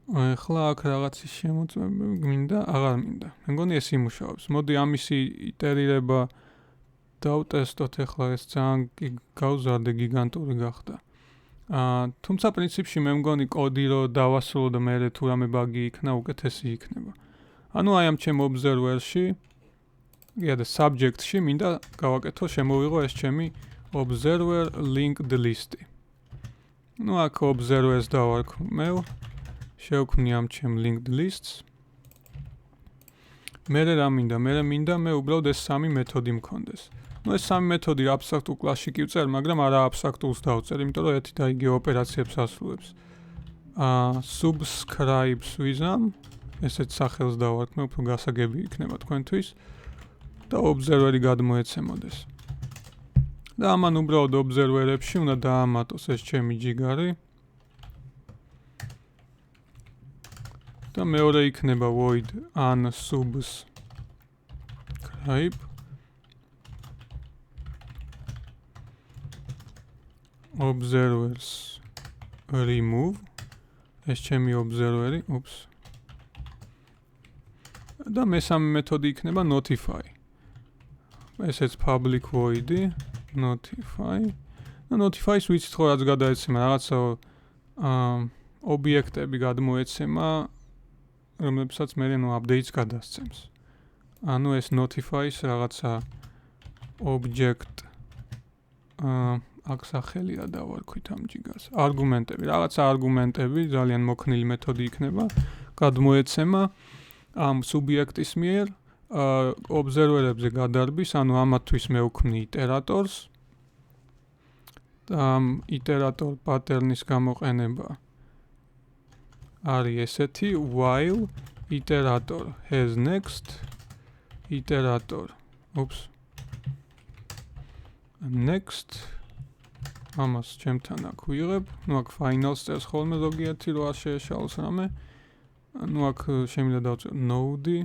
ახლა აქ რაღაცის შემოწმება მინდა, აღარ მინდა. მე მგონი ეს იმუშავებს. მოდი ამისი იტერირება დავტესტოთ ახლა, ეს ძალიან გავზარდე, გიგანტური გახდა. თუმცა პრინციპში მე მგონი კოდი რო დავასრულო და მერე თუ რამე ბაგი იქნა, უკეთესი იქნება. ანუ აი ამ ჩემ observer-ში, და subject-ში მინდა გავაკეთო, შემოვიღო ეს ჩემი observer linked list-ი. ნუ აქ observer-ს დავარქმევ, შევქმნი ამ ჩემ linked lists. მერე რა მინდა? მე უბრალოდ ეს სამი მეთოდი მქონდეს. ნუ ეს სამი მეთოდი abstract-ულ კლასში კი ვწერ, მაგრამ არა abstract-ულს დავწერ, იმიტომ რომ ერთი და იგივე ოპერაციებს ასრულებს. Subscribes ვიზამ, ესეც სახელს დავარქმევ, უფრო გასაგები იქნება თქვენთვის და observer-ი გადმოეცემოდეს. და ამან უბრალოდ observer-ებში უნდა დაამატოს ეს ჩემი ჯიგარი. და მეორე იქნება void unsubscribe observers remove ეს ჩემი observer-ი, და მესამე მეთოდი იქნება notify. ესეც public void-ი notify. და notify-ს ვიცით ხო რაც გადაეცემა, რაღაცა ობიექტები გადმოეცემა, რომლებსაც მე update-ს გადასცემს. ანუ ეს notify-ს რაღაცა object აქ სახელი რა დავარქვით ამ ჯიგას. არგუმენტები, რაღაცა არგუმენტები, ძალიან მოქნილი მეთოდი იქნება, გადმოეცემა ამ სუბიექტის მიერ observer-ებზე გადარბის, ანუ ამათვის მე ვქმნი იტერატორს. და ამ იტერატორ pattern-ის გამოყენება არის ესეთი, while iterator has next iterator next ამას ჩემთან აქ ვიღებ, ნუ აქ finals წერს ხოლმე ზოგიერთი რო არ შეეშალოს რამე. ნუ აქ შემიძლია დავწერო node,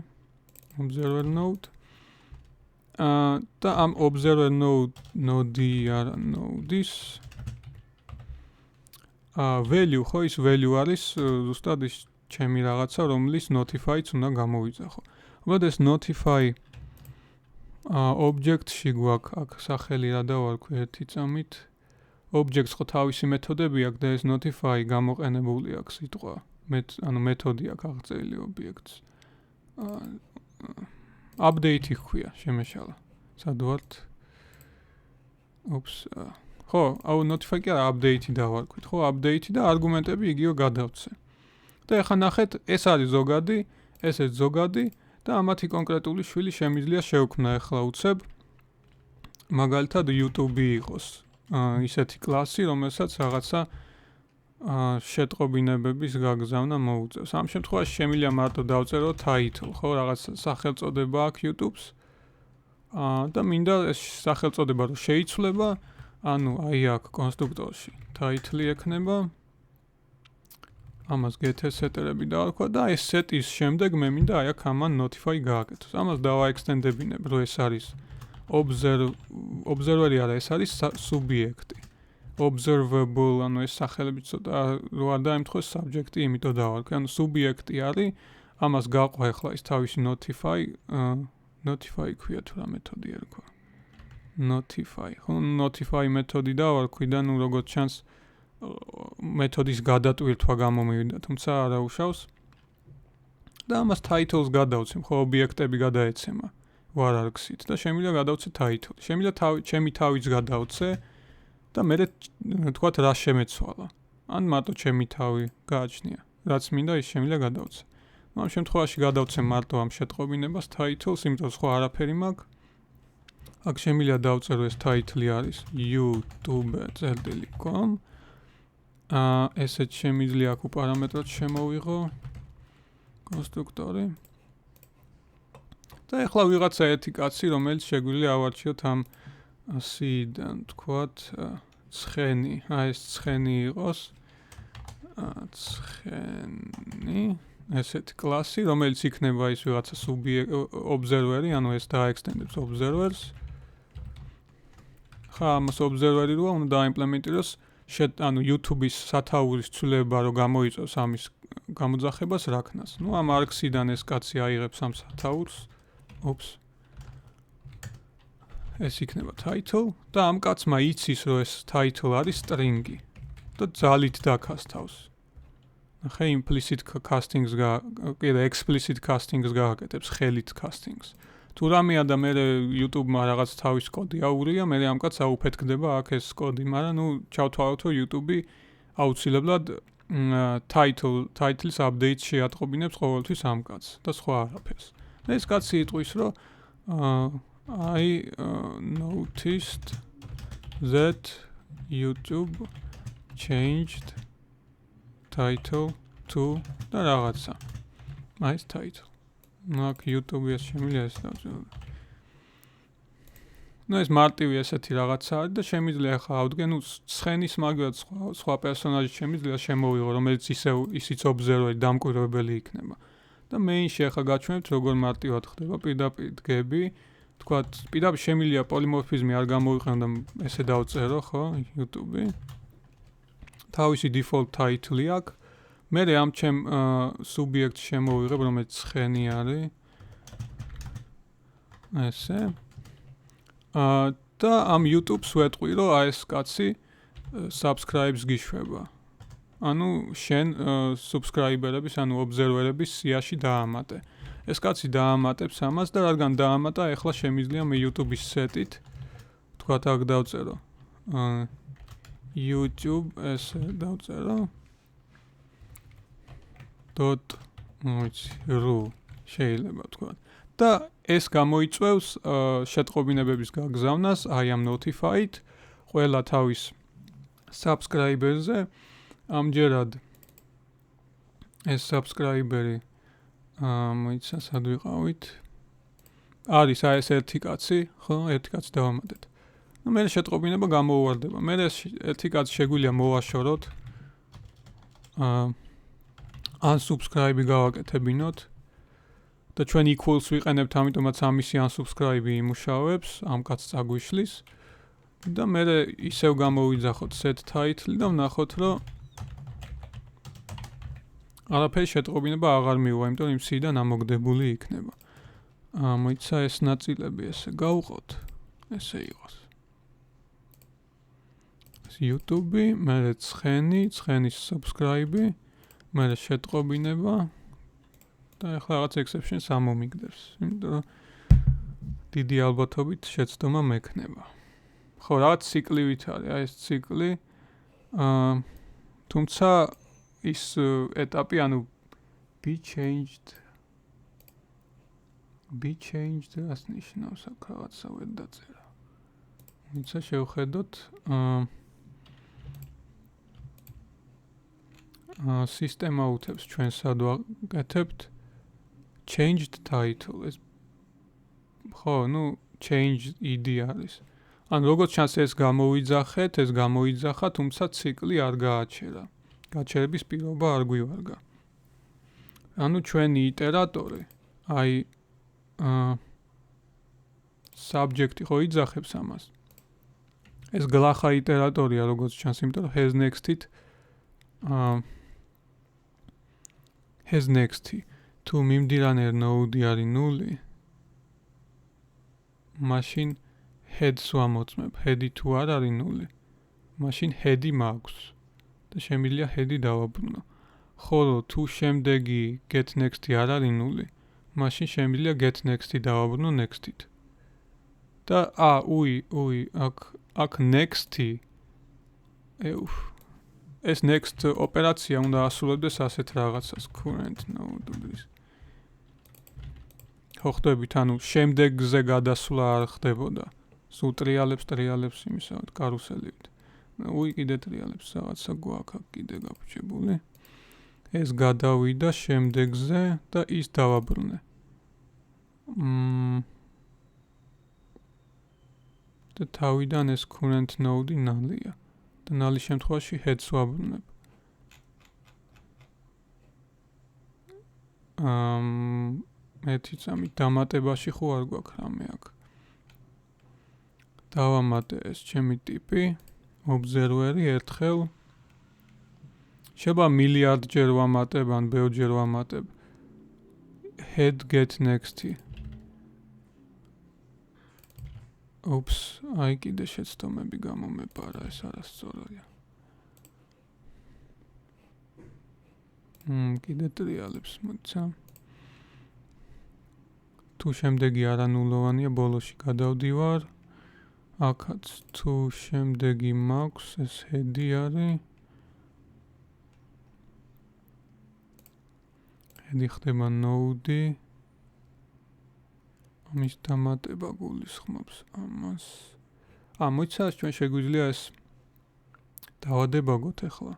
observer node. და ამ observer node-ი არა node-ის value ხო, ის value არის ზუსტად ის ჩემი რაღაცა, რომლის notify-ც უნდა გამოვიძახო. უბრალოდ ეს notify object-ში გვაქვს აქ სახელი რა დავარქვი ერთი წამით. Object-ს ხო თავისი მეთოდები აქვს და ეს notify გამოყენებული აქვს სიტყვა. ანუ მეთოდი აქვს აღწერილი ობიექტს. Update-ი ჰქვია, შემეშალა. სად ვართ? ხო, აუ notify კი არა, update-ი დავარქვით, ხო, update-ი და არგუმენტები იგივე გადავცე. და ეხლა ნახეთ, ეს არის ზოგადი, ესეც ზოგადი და ამათი კონკრეტული შვილი შემიძლია შევქმნა ეხლა უცებ. მაგალითად YouTube იყოს ისეთი კლასი, რომელსაც რაღაცა შეტყობინებების გაგზავნა მოუწევს. ამ შემთხვევაში შემიძლია მარტო დავწერო title, ხო, რაღაც სახელწოდება აქვს YouTube-ს. და მინდა ეს სახელწოდება რომ შეიცვლება, ანუ აი აქ კონსტრუქტორში title-ი ექნება. ამას get set-ები დავარქვა და ეს set-ის შემდეგ მე მინდა აი აქ ამან notify გააკეთოს. ამას დავაექსტენდებინებ, რომ ეს არის observer-ი არა, ეს არის subject-ი. Observable, ანუ ეს სახელები ცოტა რო არ დაემთხვეს subject-ი, იმიტომ დავარქვი. ანუ subject-ი არის, ამას გაყვა ახლა ის თავისი notify ქვია თუ რა მეთოდი ერქვა. Notify. ხო, notify მეთოდი დავარქვი და ნუ როგორც ჩანს მეთოდის გადატვირთვა გამომივიდა, თუმცა არ აუშავს. და ამას titles გადავცემ, ხო, ობიექტები გადაეცემა ვარარქსით და შემიძლია გადავცე title. შემიძლია ჩემი თავიც გადავცე და მე თქვათ რა შემეცვალა. ან მარტო ჩემი თავი გააჩნია. რაც მინდა ის შემიძლია გადავცე. ამ შემთხვევაში გადავცე მარტო ამ შეტყობინებას title-ს, იმიტომ რომ სხვა არაფერი მაქვს. აქ შემიძლია დავწერო ეს title-ი არის youtube.com. ესეც შემიძლია აქ უპარამეტროდ შემოვიღო კონსტრუქტორი. და ეხლა ვიღაცა ერთი კაცი, რომელიც შეგვიძლია ავარჩიოთ ამ C-დან, თქვათ ცხენი, ეს ცხენი იყოს. ცხენი, ესეთი კლასი, რომელიც იქნება ის ვიღაცა observer-ი, ანუ ეს დაექსტენდებს observers. ხა ამას observer-ი როა უნდა დაიმპლემენტიროს ანუ YouTube-ის სათაურის ცვლილება რომ გამოიწვევს ამის გამოძახებას რაქნას. ნუ ამ args-იდან ეს კაცი აიღებს ამ სათაურს. ეს იქნება title და ამ კაცმა იცის რომ ეს title არის string-ი და ძალით დაკასტავს. ნახე implicit castings კიდე explicit castings გააკეთებს ხელით castings. თუ რამეა და მე YouTube-მა რაღაც თავის კოდი აურია, მე ამ კაცს აუფეთქდება აქ ეს კოდი, მაგრამ ნუ ჩავთვალოთ რომ YouTube-ი აუცილებლად title-ის update შეატყობინებს ყოველთვის ამ კაცს და სხვა არაფერს. და ეს კაცი იტყვის რომ I noticed that YouTube changed title to და რაღაცა. Nice title. ნუ აქ YouTube-ს შემიძლია ეს დავწერო. ნუ ეს მარტივი ესეთი რაღაცა არის და შემიძლია ახლა ავდგე, ნუ ცხენის მაგალითად სხვა პერსონაჟი შემიძლია შემოვიღო, რომელიც ისიც observer-ი დამკვირვებელი იქნება. და main-ში ახლა გაჩვენებთ როგორ მარტივად ხდება პირდაპირ დგები. თქვათ, პირდაპირ შემიძლია პოლიმორფიზმი არ გამოვიყენო და ესე დავწერო, ხო, YouTube-ი. თავისი default title-ი აქვს. მე ამ ჩემ subject-ს შემოვიღებ, რომელიც ცხენი არის. ესე. და ამ YouTube-ს ვეტყვი, რომ აი ეს კაცი subscribes გიშვება. ანუ შენ subscriber-ების, ანუ observer-ების სიაში დაამატე. ეს კაცი დაამატებს ამას და რადგან დაამატა, ეხლა შემიძლია მე YouTube-ის set-ით თქვათ აქ დავწერო. YouTube ესე დავწერო. .ru შეიძლება თქვა. და ეს გამოიწვევს შეტყობინებების გაგზავნას, აი ამ notify-ით ყველა თავის subscriber-ზე. ამჯერად ეს subscriber-ი მოიცა სად ვიყავით? არის აი ეს ერთი კაცი, ხო, ერთი კაცი დავამატეთ. ნუ მე შეტყობინება გამოუვარდება. მე ეს ერთი კაცი შეგვიძლია მოვაშოროთ. unsubscribe გავაკეთებინოთ და ჩვენ equals ვიყენებთ, ამიტომაც ამისი unsubscribe იმუშავებს, ამ კაცს წაგვიშლის და მე ისევ გამოვიძახოთ set title და ვნახოთ, რომ არაფერი შეტყობინება აღარ მივა, იმიტომ რომ იმ C-დან ამოგდებული იქნება. მოიცა ეს ნაწილები ესე გავუყოთ, ესე იყოს. YouTube-ი, მე ცხენის subscribe-ი, მე შეტყობინება და ახლა რაღაც exception-ს ამომიგდებს, იმიტომ რომ დიდი ალბათობით შეცდომა მექნება. ხო, რაღაც ციკლივით არის, აი ეს ციკლი. თუმცა ის ეტაპი, ანუ be changed რას ნიშნავს აქ რაღაცა ვერ დაწერა. ვინცა შევხედოთ სისტემა უთებს ჩვენ სად ვაკეთებთ changed title ეს ხო, ნუ change id არის. ან როგორც ჩანს ეს გამოიძახა, თუმცა ციკლი არ გააჩერა. გაჩერების პირობა არ გვივარგა. ანუ ჩვენი იტერატორი, აი subject-ი ხო იძახებს ამას. ეს გლახა იტერატორია, როგორც ჩანს, იმიტომ რომ has next-ით has next-ი თუ მიმდირანერ node-ი არის 0, მაშინ head-ს ვამოწმებ. head-ი თუ არ არის 0, მაშინ head-ი მაქვს და შემიძლია head-ი დავაბრუნო. ხოლო თუ შემდეგი get next-ი არ არის 0, მაშინ შემიძლია get next-ი დავაბრუნო next-ით. და აქ next-ი ეს next ოპერაცია უნდა ასრულებდეს ასეთ რაღაცას current node-ის. ხო ხდებით, ანუ შემდეგზე გადასვლა არ ხდებოდა. სულ ტრიალებს იმისავთ კარუსელით. კიდე ტრიალებს რაღაცა გვაქვს კიდე გაბრჩებული. ეს გადავიდა შემდეგზე და ის დავაბრუნე. და თავიდან ეს current node-ი null-ია. და null-ის შემთხვევაში head-ს ვაბრუნებ. ერთი წამი დამატებაში ხო არ გვაქვს რამე აქ. დავამატე ეს ჩემი ტიპი, observer-ი ერთხელ. შეიძლება მილიარდჯერ ვამატებ ან ბევრჯერ ვამატებ. head get next-ი. აი კიდე შეცდომები გამომეპარა, ეს არასწორია. კიდე ტრიალებს მოცა. თუ შემდეგი არანულოვანია, ბოლოში გადავდივარ. აქაც თუ შემდეგი მაქვს, ეს head-ი არის. head-ი ხდება node-ი. ამის დამატება გულისხმობს ამას. მოიცა ჩვენ შეგვიძლია ეს დავადებაგოთ ახლა.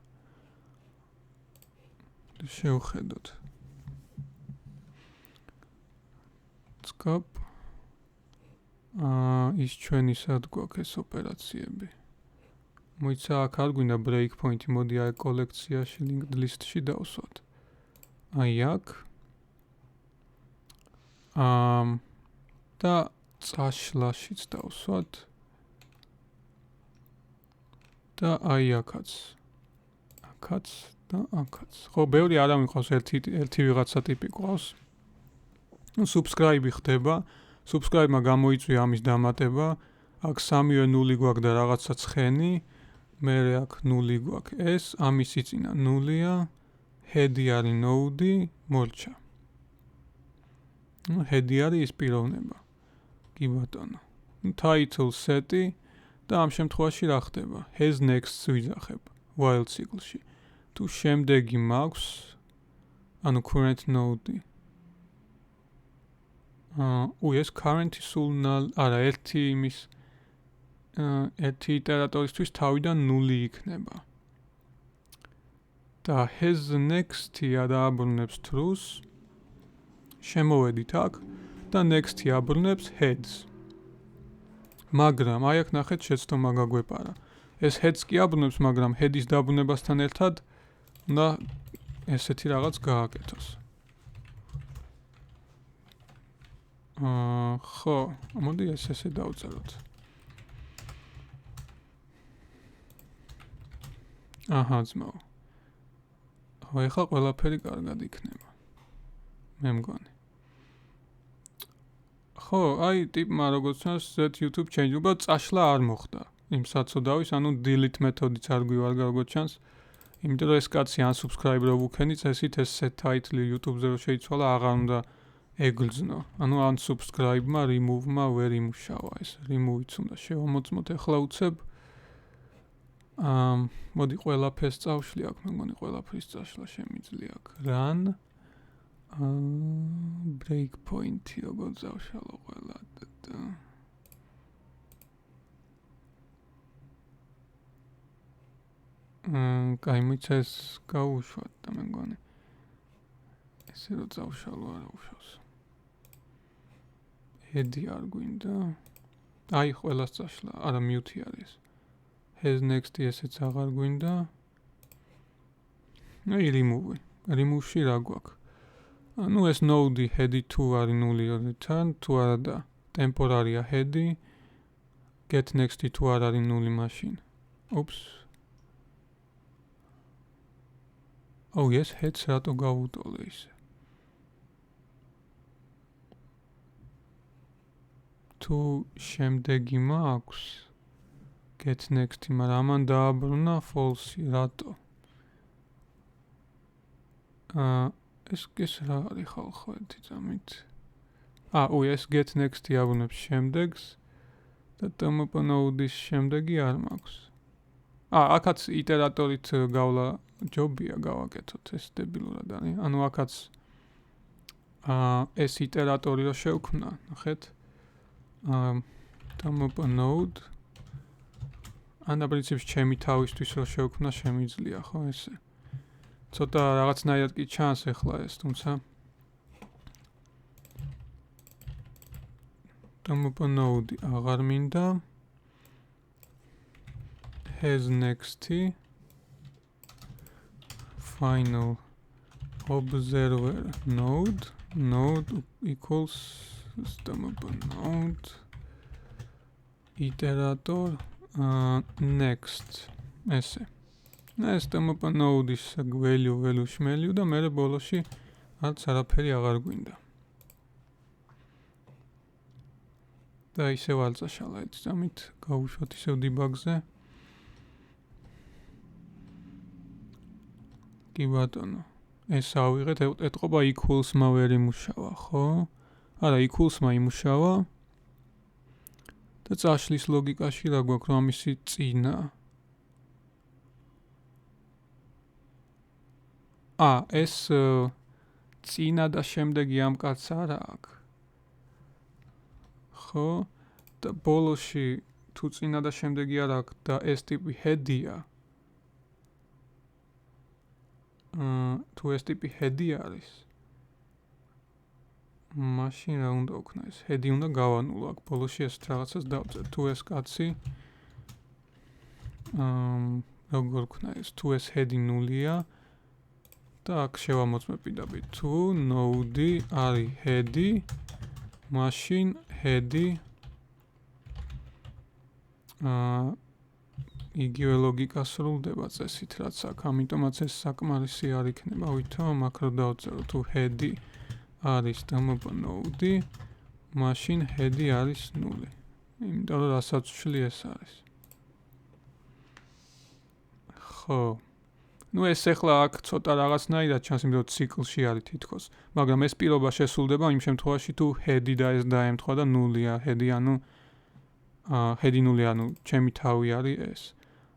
შევხედოთ. Scope. ის ჩვენი სად გვაქვს ეს ოპერაციები. მოიცა აქ არ გვინდა breakpoint-ი, მოდი აი კოლექციაში linked list-ში დავსვათ. აი აქ. და წაშლაშიც დავსვათ. და აი აქაც. და აქაც. ხო, ბევრი არ ამიყავს ერთი ვიღაცა ტიპი ყავს. subscribe ხდება. subscribe-მა გამოიწვია ამის დამატება. აქ სამივე 0 გვაქვს და რაღაცა ცხენი. მე აქ 0 გვაქვს ეს, ამის იწინა 0-ია. head-ი არის node-ი, მორჩა. head-ი არის ის პიროვნება. კი ბატონო. title set-ი და ამ შემთხვევაში რა ხდება? has next-ს ვიძახებ while ციკლში. თუ შემდეგი მაქვს, ანუ current node-ი. ეს current-ი სულ null, არა, ერთი იტერატორისთვის თავიდან 0 იქნება. და has next-ი დააბრუნებს true-ს. შემოვედით აქ და next-ი აბრუნებს heads. მაგრამ აი აქ ნახეთ შეცდომა გაგვეპარა. ეს heads კი აბრუნებს, მაგრამ head-ის დაბრუნებასთან ერთად უნდა ესეთი რაღაც გააკეთოს. ხო, მოდი ესე დავწეროთ. ძმაო. ხო, ეხლა ყველაფერი კარგად იქნება. მე მგონი. ხო, აი ტიპმა როგორც ჩანს set YouTube change, უბრალოდ წაშლა არ მოხდა. იმ საწოდავის, ანუ delete მეთოდიც არ გვივარგა როგორც ჩანს. იმიტომ რომ ეს კაცი unsubscribe რო ვუქენი წესით ეს set title YouTube-ზე რო შეიცვალა, აღარ უნდა ეგლზნო. ანუ unsubscribe-მა, remove-მა ვერ იმუშავა ეს. remove-იც უნდა შევამოწმოთ ახლა უცებ. მოდი ყველაფერს წავშლი აქ, მე მგონი ყველაფრის წაშლა შემიძლია აქ. run breakpoint-ი როგორ წავშალო ყველა. კაი, ეს გავუშვათ და მე მგონი ესე რომ წავშალო არა უშავს. head-ი არ გვინდა. აი ყველას წაშლა, არა mute-ი არის. has next-ი ესეც აღარ გვინდა. აი remove. remove-ში რა გვაქვს? ანუ ეს node-ი head-ი თუ არის 0 return, თუ არა და temporary-ა head-ი, get next-ი თუ არ არის 0 მაშინ. Oops. ეს head-ს რატო გავუტოლე ისე? თუ შემდეგი მაქვს get next-ი, მაგრამ ამან დააბრუნა false-ი, რატო? ეს რა არის ხალხო ერთი წამით? ეს get next-ი აბრუნებს შემდეგს და tmp node-ის შემდეგი არ მაქვს. აქაც iterატორით გავლა ჯობია გავაკეთოთ, ეს დებილურად არის. ანუ აქაც ეს iterატორი რო შევქმნა, ნახეთ. tmp node ანა პრინციპს ჩემი თავისთვის რო შევქმნა შემიძლია, ხო ესე. ცოტა რაღაცნაირად კი ჩანს ახლა ეს, თუმცა tmp node აღარ მინდა. has next-ი final observer node equals tmp node iterator next ესე. ეს tmp node-ის value შმელიო და მე ბოლოში არც არაფერი აღარ გვინდა. და ისევ არ წაშალა ერთი წამით, გავუშვათ ისევ debug-ზე. კი ბატონო, ეს ავიღეთ, ეთყობა equals-მა ვერ იმუშავა, ხო? არა, equals-მა იმუშავა. და წაშლის ლოგიკაში რა გვაქვს, რომ ამისი წინა. ეს წინა და შემდეგი ამ კაცს არა აქვს. ხო? და ბოლოში თუ წინა და შემდეგი არ აქვს და ეს ტიპი head-ია. თუ ეს ტიპი head-ი არის. მაშინ რა უნდა ვქნა ეს? head-ი უნდა გავანულო აქ ბოლოში ეს რაღაცას დავწერთ. თუ ეს კაცი როგორ ვქნა ეს? თუ ეს head-ი 0-ია და აქ შევამოწმე პირდაპირ. თუ node-ი არის head-ი, მაშინ head-ი იგივე ლოგიკა სრულდება წესით, რაც აქ, ამიტომაც ეს საკმარისი არ იქნება, ვითომ მაკრო დავწერო, თუ head-ი არის tmp node-ი, მაშინ head-ი არის 0. იმიტომ რომ რასაც ვშლი ეს არის. ხო. ეს ახლა აქ ცოტა რაღაცნაირად ჩანს, იმიტომ რომ ციკლში არის თითქოს, მაგრამ ეს პირობა შესრულდება იმ შემთხვევაში, თუ head-ი და ეს დაემთხვა და 0-ია head-ი, ანუ head-ი 0-ია, ანუ ჩემი თავი არის ეს.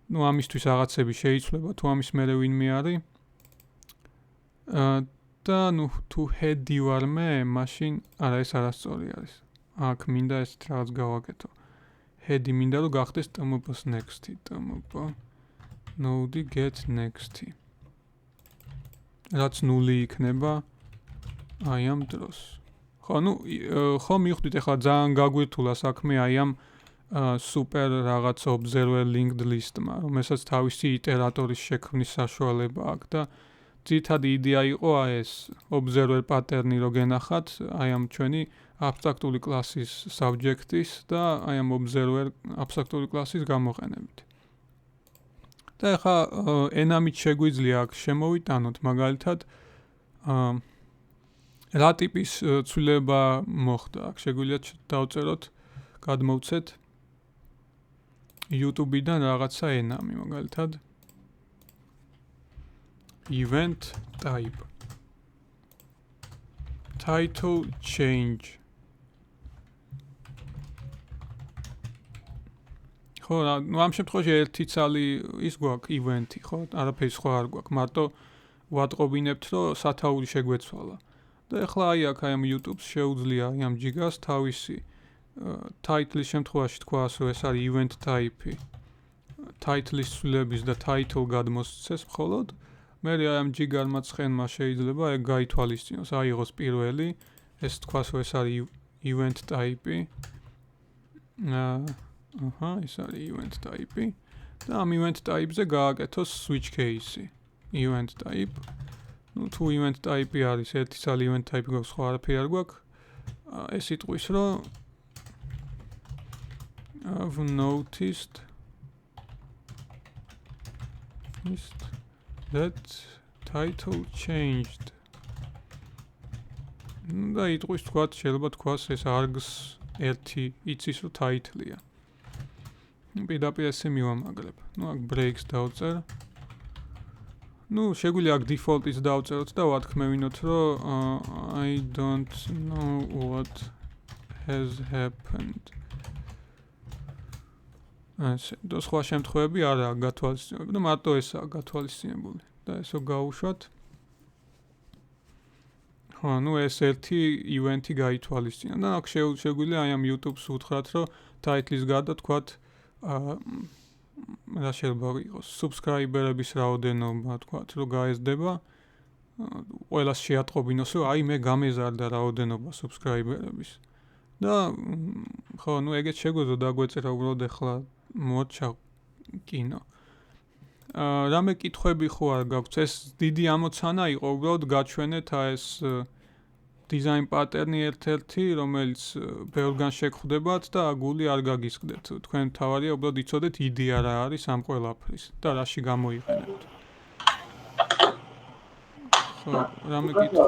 ამისთვის რაღაცები შეიცვლება, თუ ამის მერე ვინმე არის. და თუ head-ი ვარ მე, მაშინ არა ეს არასწორი არის. აქ მინდა ეს რაღაც გავაკეთო. head-ი მინდა რომ გახდეს tmp next-ი, tmp node get next-ი. რაც 0 იქნება აი ამ დროს. ხო მივხვდით ახლა ძალიან გაგვირთულა საქმე აი ამ super რაღაც observer linked list-მა, რომელსაც თავისი iteratoris შექმნის საშუალება აქვს და ძირითადი იდეა იყო ეს observer pattern-ი რო გენახათ, აი ამ ჩვენი abstract-ული კლასის subject-ის და აი ამ observer abstract-ული კლასის გამოყენებით. და ახლა ენამით შეგვიძლია აქ შემოვიტანოთ მაგალითად რა ტიპის ცვლილება მოხდა. აქ შეგვიძლია დავწეროთ, გადმოვცეთ YouTube-დან რაღაცა ენამი, მაგალითად event type title change. ხო, ნუ ამ შემთხვევაში ერთი ცალი ის გვაქვს ივენთი, ხო? არაფერი სხვა არ გვაქვს, მარტო ვატყობინებთ, რომ სათაური შეგვეცვალა. და ეხლა აი აქ ამ YouTube-ს შეუძლია აი ამ ჯიგას თავისი title-ის შემთხვევაში თქვას, რომ ეს არის event type-ი. Title-ის ცვლილების და title გადმოსცეს მხოლოდ. მე აი ამ ჯიგარმა ცხენმა შეიძლება ეგ გაითვალისწინოს, აიღოს პირველი, ეს თქვას, რომ ეს არის event type-ი. ეს არის event type-ი. და ამ event type-ზე გააკეთოს switch case-ი. Event type. ნუ თუ event type-ი არის, ერთი ცალი event type გვაქვს, სხვა არაფერი არ გვაქვს. ეს იტყვის, რომ I've noticed that title changed. და იტყვის თქვათ, შეიძლება თქვას ეს args 1 იცის, რომ title-ია. პირდაპირ ესე მივამაგრებ. ნუ აქ breaks დავწერ. ნუ შეგვიძლია აქ default-იც დავწეროთ და ვათქმევინოთ, რომ I don't know what has happened. ასე, და სხვა შემთხვევები არაა გათვალისწინებული და მარტო ესაა გათვალისწინებული. და ესო გავუშვათ. ხო, ნუ ეს ერთი ივენთი გაითვალისწინა და აქ შეგვიძლია აი ამ YouTube-ს უთხრათ, რომ title-ის გარდა თქვათ რა შეიძლება იყოს subscriber-ების რაოდენობა, თქვათ, რომ გაეზრდება ყველას შეატყობინოს, რომ აი მე გამეზარდა რაოდენობა subscriber-ების. და ხო, ნუ ეგეც შეგვეძლო დაგვეწერა უბრალოდ ახლა მოჩა კინო. რამე კითხვები ხო არ გაქვთ? ეს დიდი ამოცანა იყო, უბრალოდ გაჩვენეთ ეს design pattern-ი ერთ-ერთი, რომელიც ბევრგან შეგხვდებათ და აგული არ გაგისხდეთ. თქვენ თავარია უბრალოდ იცოდეთ იდეა რა არის ამ ყველაფრის და რაში გამოიყენებთ. ხო, რამე კითხვა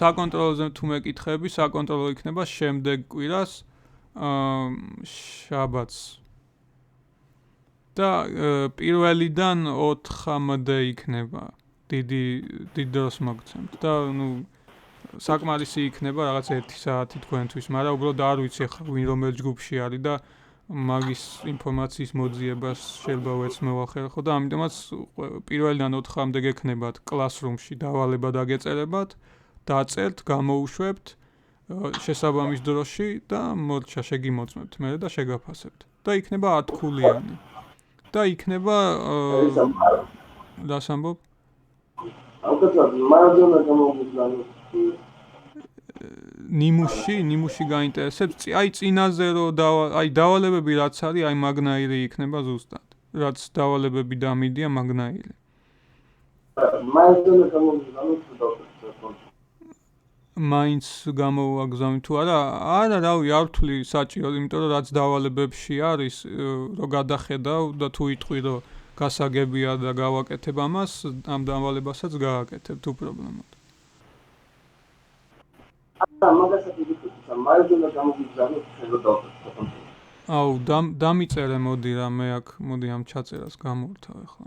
საკონტროლოზე თუ მეკითხები, საკონტროლო იქნება შემდეგ კვირას შაბათს. და პირველიდან 4-მდე იქნება. დიდი დროს მოგცემთ და ნუ საკმარისი იქნება რაღაც 1 საათი თქვენთვის, მაგრამ უბრალოდ არ ვიცი ახლა ვინ რომელ ჯგუფში არის და მაგის ინფორმაციის მოძიებას შეიძლება ვეცმევ ახლა და ამიტომაც პირველიდან 4-მდე გექნებათ Classroom-ში დავალება დაგეწერებათ, დაწერთ, გამოუშვებთ შესაბამის დროში და მორჩა შეგიმოწმებთ მე და შეგაფასებთ. და იქნება 10 ქულიანი. და იქნება რას ამბობ? ნიმუში გაინტერესებს? აი წინაზე რომ აი დავალებები რაც არის, აი მაგნაირი იქნება ზუსტად. რაც დავალებები დამიდია მაგნაირი. მაინც გამოვაგზავნი თუ არა? არა, რავი, არ ვთვლი საჭირო, იმიტომ რომ რაც დავალებებში არის, რომ გადახედავ და თუ იტყვი რომ გასაგებია და გავაკეთებ ამას, ამ დავალებასაც გააკეთებ თუ პრობლემად. აუ, დამიწერე მოდი რა, მე აქ მოდი ამ ჩაწერას გამოვთავ ახლა.